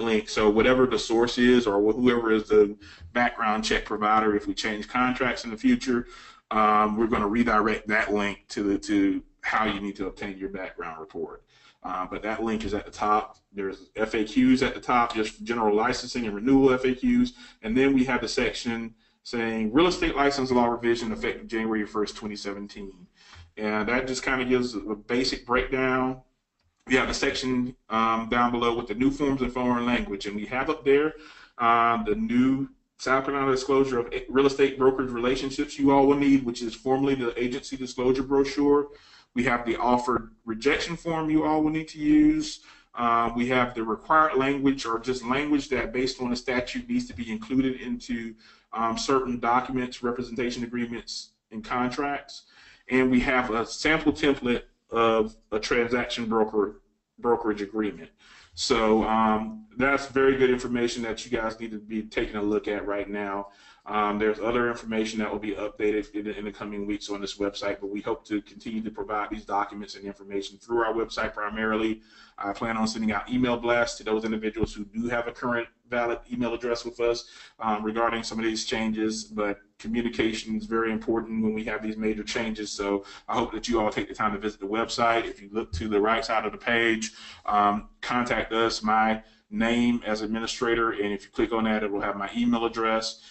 link. So whatever the source is, or whoever is the background check provider, if we change contracts in the future, we're going to redirect that link to how you need to obtain your background report. But that link is at the top. There's FAQs at the top, just general licensing and renewal FAQs. And then we have the section saying real estate license law revision effective January 1st, 2017. And that just kind of gives a basic breakdown. We have a section down below with the new forms in foreign language. And we have up there the new South Carolina Disclosure of Real Estate Brokerage Relationships you all will need, which is formerly the agency disclosure brochure. We have the offered rejection form you all will need to use. We have the required language, or just language that based on the statute needs to be included into certain documents, representation agreements, and contracts. And we have a sample template of a transaction brokerage agreement. So that's very good information that you guys need to be taking a look at right now. There's other information that will be updated in the coming weeks on this website, but we hope to continue to provide these documents and information through our website primarily. I plan on sending out email blasts to those individuals who do have a current valid email address with us regarding some of these changes, but communication is very important when we have these major changes. So I hope that you all take the time to visit the website. If you look to the right side of the page, contact us, my name as administrator, and if you click on that, it will have my email address.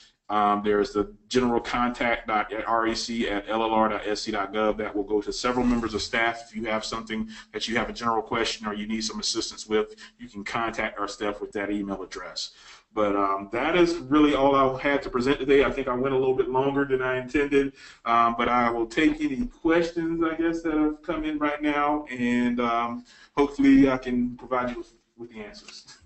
There's the general contact.rac@llr.sc.gov that will go to several members of staff. If you have something that you have a general question or you need some assistance with, you can contact our staff with that email address. But that is really all I had to present today. I think I went a little bit longer than I intended, but I will take any questions, I guess, that have come in right now, and hopefully I can provide you with the answers.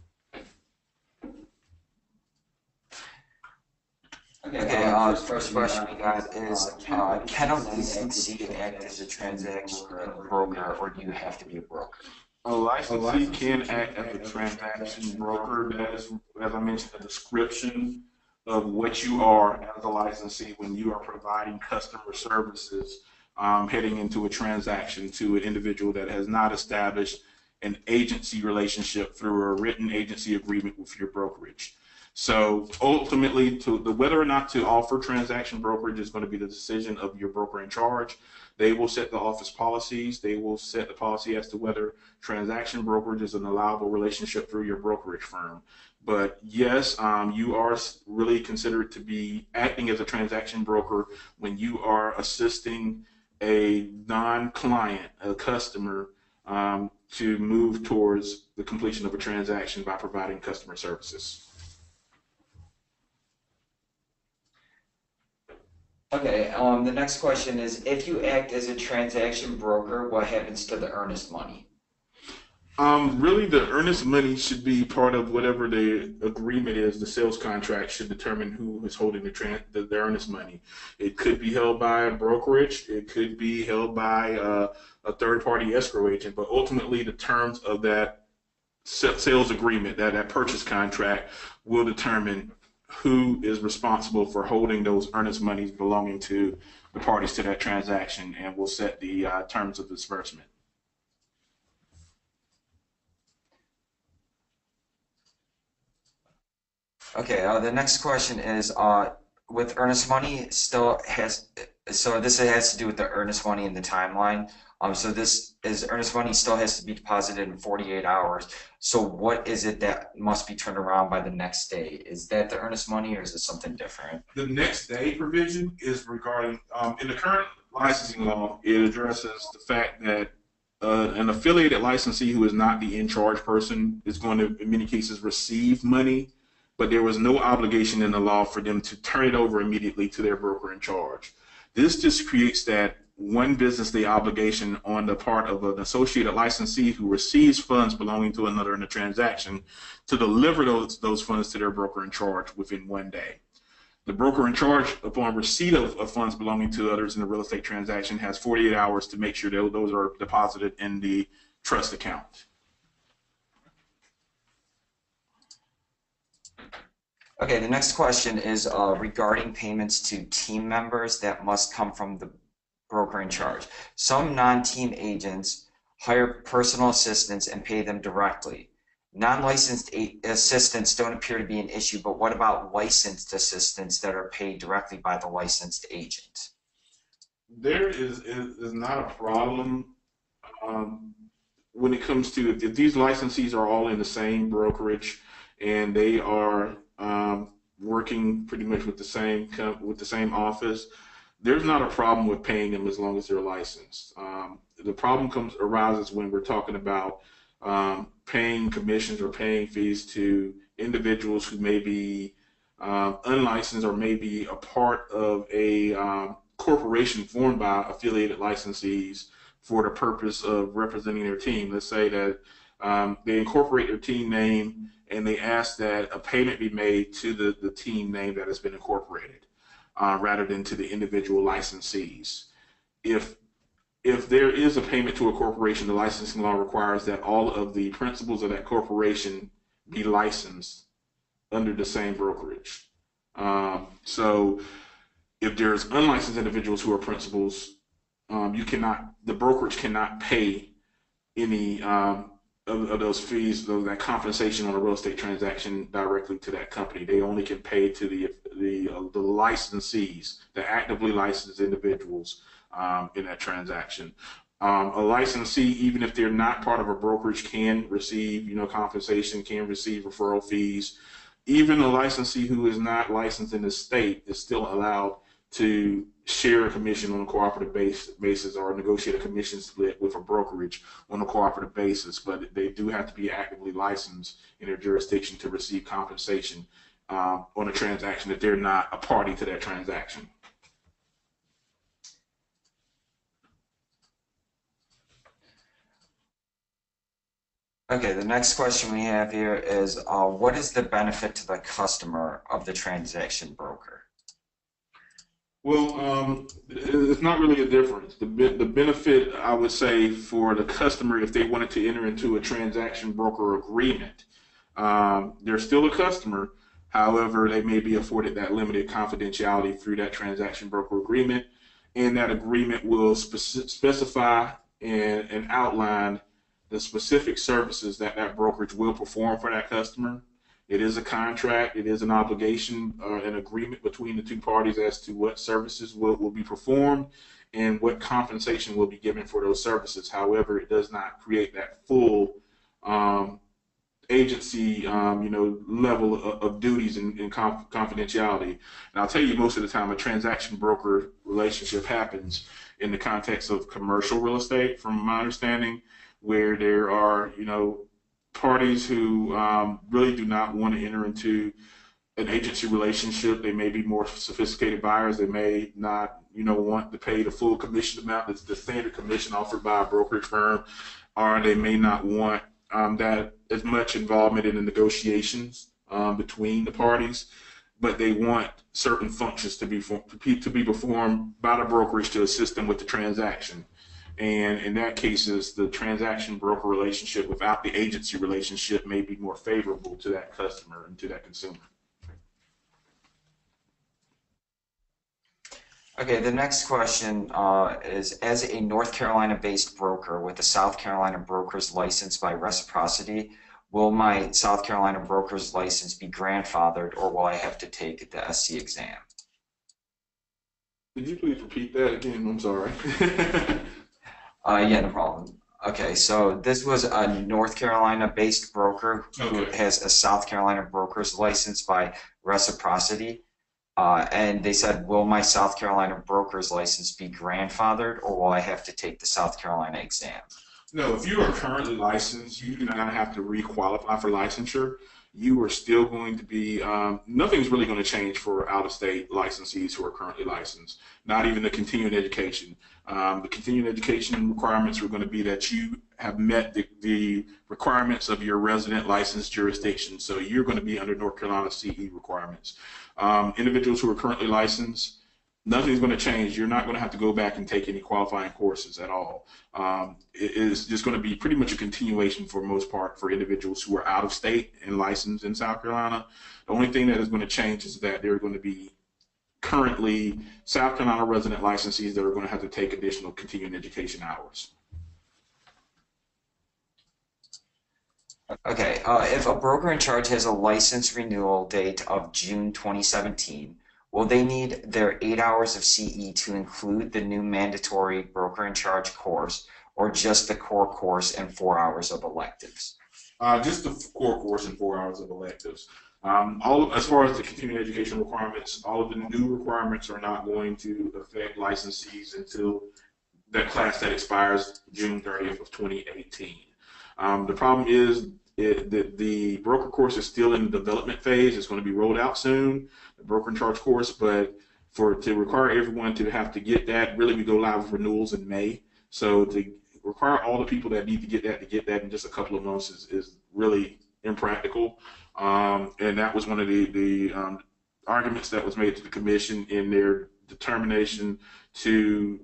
Okay, the first question we got is, can a leasing agent act as a transaction broker, or do you have to be a broker? A licensee can act as a transaction broker. That is, as I mentioned, a description of what you are as a licensee when you are providing customer services, heading into a transaction to an individual that has not established an agency relationship through a written agency agreement with your brokerage. So ultimately, to the whether or not to offer transaction brokerage is going to be the decision of your broker in charge. They will set the office policies. They will set the policy as to whether transaction brokerage is an allowable relationship through your brokerage firm. But yes, you are really considered to be acting as a transaction broker when you are assisting a non-client, a customer, to move towards the completion of a transaction by providing customer services. Okay, the next question is, if you act as a transaction broker, what happens to the earnest money? Really, the earnest money should be part of whatever the agreement is. The sales contract should determine who is holding the earnest money. It could be held by a brokerage. It could be held by a third-party escrow agent. But ultimately, the terms of that sales agreement, that purchase contract, will determine who is responsible for holding those earnest monies belonging to the parties to that transaction, and will set the terms of disbursement. Okay, the next question is, with earnest money still has, so this has to do with the earnest money in the timeline. So this is earnest money still has to be deposited in 48 hours. So what is it that must be turned around by the next day? Is that the earnest money, or is it something different? The next day provision is regarding, in the current licensing law, it addresses the fact that an affiliated licensee who is not the in-charge person is going to, in many cases, receive money, but there was no obligation in the law for them to turn it over immediately to their broker in charge. This just creates that one business day obligation on the part of an associated licensee who receives funds belonging to another in a transaction to deliver those funds to their broker in charge within one day. The broker in charge, upon receipt of funds belonging to others in a real estate transaction, has 48 hours to make sure that those are deposited in the trust account. Okay, the next question is regarding payments to team members that must come from the broker in charge. Some non-team agents hire personal assistants and pay them directly. Non-licensed assistants don't appear to be an issue, but what about licensed assistants that are paid directly by the licensed agent? There is not a problem when it comes to, if these licensees are all in the same brokerage and they are working pretty much with the same office, there's not a problem with paying them as long as they're licensed. The problem arises when we're talking about paying commissions or paying fees to individuals who may be unlicensed or may be a part of a corporation formed by affiliated licensees for the purpose of representing their team. Let's say that they incorporate their team name and they ask that a payment be made to the team name that has been incorporated, rather than to the individual licensees. If there is a payment to a corporation, the licensing law requires that all of the principals of that corporation be licensed under the same brokerage. So if there's unlicensed individuals who are principals, the brokerage cannot pay any of those fees, that compensation on a real estate transaction directly to that company. They only can pay to the licensees, the actively licensed individuals in that transaction. A licensee, even if they're not part of a brokerage, can receive compensation, can receive referral fees. Even a licensee who is not licensed in the state is still allowed to share a commission on a cooperative basis or negotiate a commission split with a brokerage on a cooperative basis, but they do have to be actively licensed in their jurisdiction to receive compensation on a transaction if they're not a party to that transaction. Okay, the next question we have here is, what is the benefit to the customer of the transaction broker? Well, it's not really a difference. The benefit, I would say, for the customer, if they wanted to enter into a transaction broker agreement, they're still a customer. However, they may be afforded that limited confidentiality through that transaction broker agreement, and that agreement will specify and outline the specific services that that brokerage will perform for that customer. It is a contract, it is an obligation, an agreement between the two parties as to what services will be performed and what compensation will be given for those services. However, it does not create that full um, agency, level of duties and confidentiality. And I'll tell you, most of the time, a transaction broker relationship happens in the context of commercial real estate, from my understanding, where there are, parties who really do not want to enter into an agency relationship. They may be more sophisticated buyers. They may not, want to pay the full commission amount that's the standard commission offered by a brokerage firm, or they may not want that as much involvement in the negotiations between the parties, but they want certain functions to be performed by the brokerage to assist them with the transaction. And in that case, the transaction broker relationship without the agency relationship may be more favorable to that customer and to that consumer. Okay, the next question is, as a North Carolina-based broker with a South Carolina broker's license by reciprocity, will my South Carolina broker's license be grandfathered, or will I have to take the SC exam? Could you please repeat that again? I'm sorry. Yeah, no problem. Okay, so this was a North Carolina-based broker who Okay. has a South Carolina broker's license by reciprocity. And they said, will my South Carolina broker's license be grandfathered, or will I have to take the South Carolina exam? No, if you are currently licensed, you do not have to re-qualify for licensure. You are still going to be, nothing's really going to change for out-of-state licensees who are currently licensed, not even the continuing education. The continuing education requirements are going to be that you have met the requirements of your resident licensed jurisdiction. So you're going to be under North Carolina CE requirements. Individuals who are currently licensed, nothing's going to change. You're not going to have to go back and take any qualifying courses at all. It is just going to be pretty much a continuation for most part for individuals who are out of state and licensed in South Carolina. The only thing that is going to change is that there are going to be currently South Carolina resident licensees that are going to have to take additional continuing education hours. Okay, if a broker in charge has a license renewal date of June 2017, will they need their 8 hours of CE to include the new mandatory broker in charge course, or just the core course and 4 hours of electives? Just the core course and 4 hours of electives. As far as the continuing education requirements, all of the new requirements are not going to affect licensees until that class that expires June 30th of 2018. The problem is that the broker course is still in the development phase. It's going to be rolled out soon, the broker in charge course, but to require everyone to have to get that, really we go live with renewals in May. So to require all the people that need to get that in just a couple of months is really impractical. And that was one of the arguments that was made to the commission in their determination to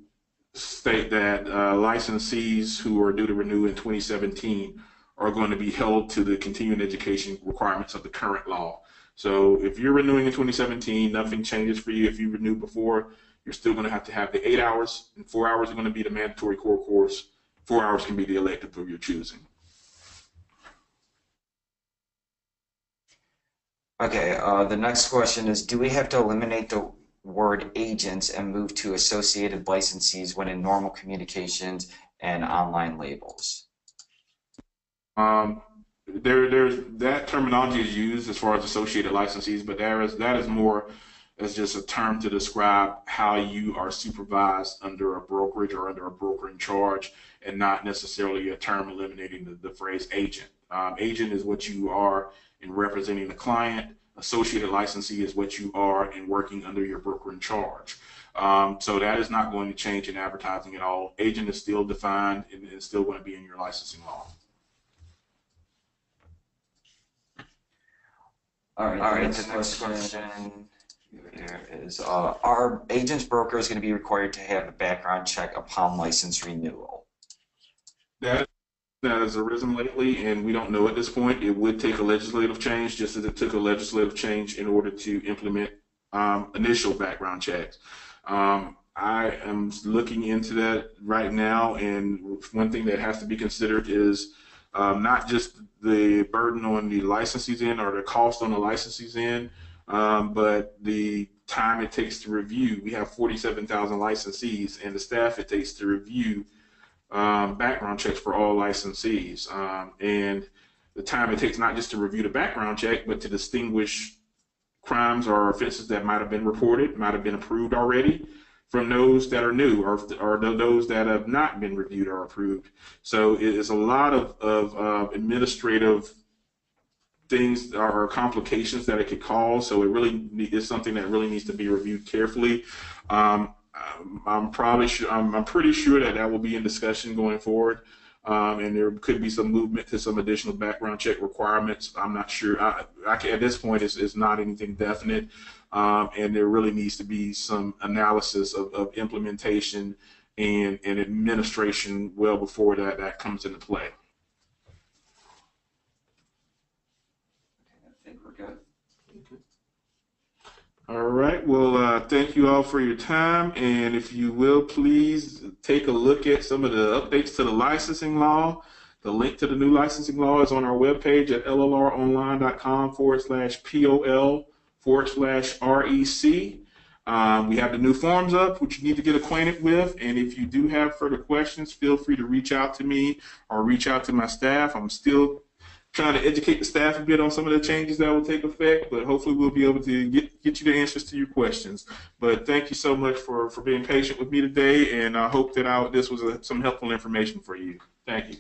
state that licensees who are due to renew in 2017 are going to be held to the continuing education requirements of the current law. So if you're renewing in 2017, nothing changes for you. If you renew before, you're still going to have the 8 hours, and 4 hours are going to be the mandatory core course. 4 hours can be the elective of your choosing. Okay, the next question is, do we have to eliminate the word agents and move to associated licensees when in normal communications and online labels? There's that terminology is used as far as associated licensees, but that is more as just a term to describe how you are supervised under a brokerage or under a broker in charge, and not necessarily a term eliminating the phrase agent. Agent is what you are in representing the client. Associated licensee is what you are in working under your broker in charge. So that is not going to change in advertising at all. Agent is still defined and is still going to be in your licensing law. All right, the next question There is, our agent's broker is going to be required to have a background check upon license renewal. That has arisen lately, and we don't know at this point. It would take a legislative change, just as it took a legislative change in order to implement initial background checks. I am looking into that right now, and one thing that has to be considered is not just the burden on the licensees in or the cost on the licensees in, but the time it takes to review. We have 47,000 licensees, and the staff it takes to review background checks for all licensees, and the time it takes not just to review the background check, but to distinguish crimes or offenses that might have been reported, might have been approved already, from those that are new or those that have not been reviewed or approved. So it is a lot of administrative things or complications that it could cause. So it really is something that really needs to be reviewed carefully. I'm pretty sure that will be in discussion going forward, and there could be some movement to some additional background check requirements. I'm not sure. At this point, it's not anything definite, and there really needs to be some analysis of implementation and administration well before that comes into play. I think we're good. All right. Well, thank you all for your time. And if you will, please take a look at some of the updates to the licensing law. The link to the new licensing law is on our webpage at llronline.com/POL/REC. We have the new forms up, which you need to get acquainted with. And if you do have further questions, feel free to reach out to me or reach out to my staff. I'm still trying to educate the staff a bit on some of the changes that will take effect, but hopefully we'll be able to get you the answers to your questions. But thank you so much for being patient with me today, and I hope that this was some helpful information for you. Thank you.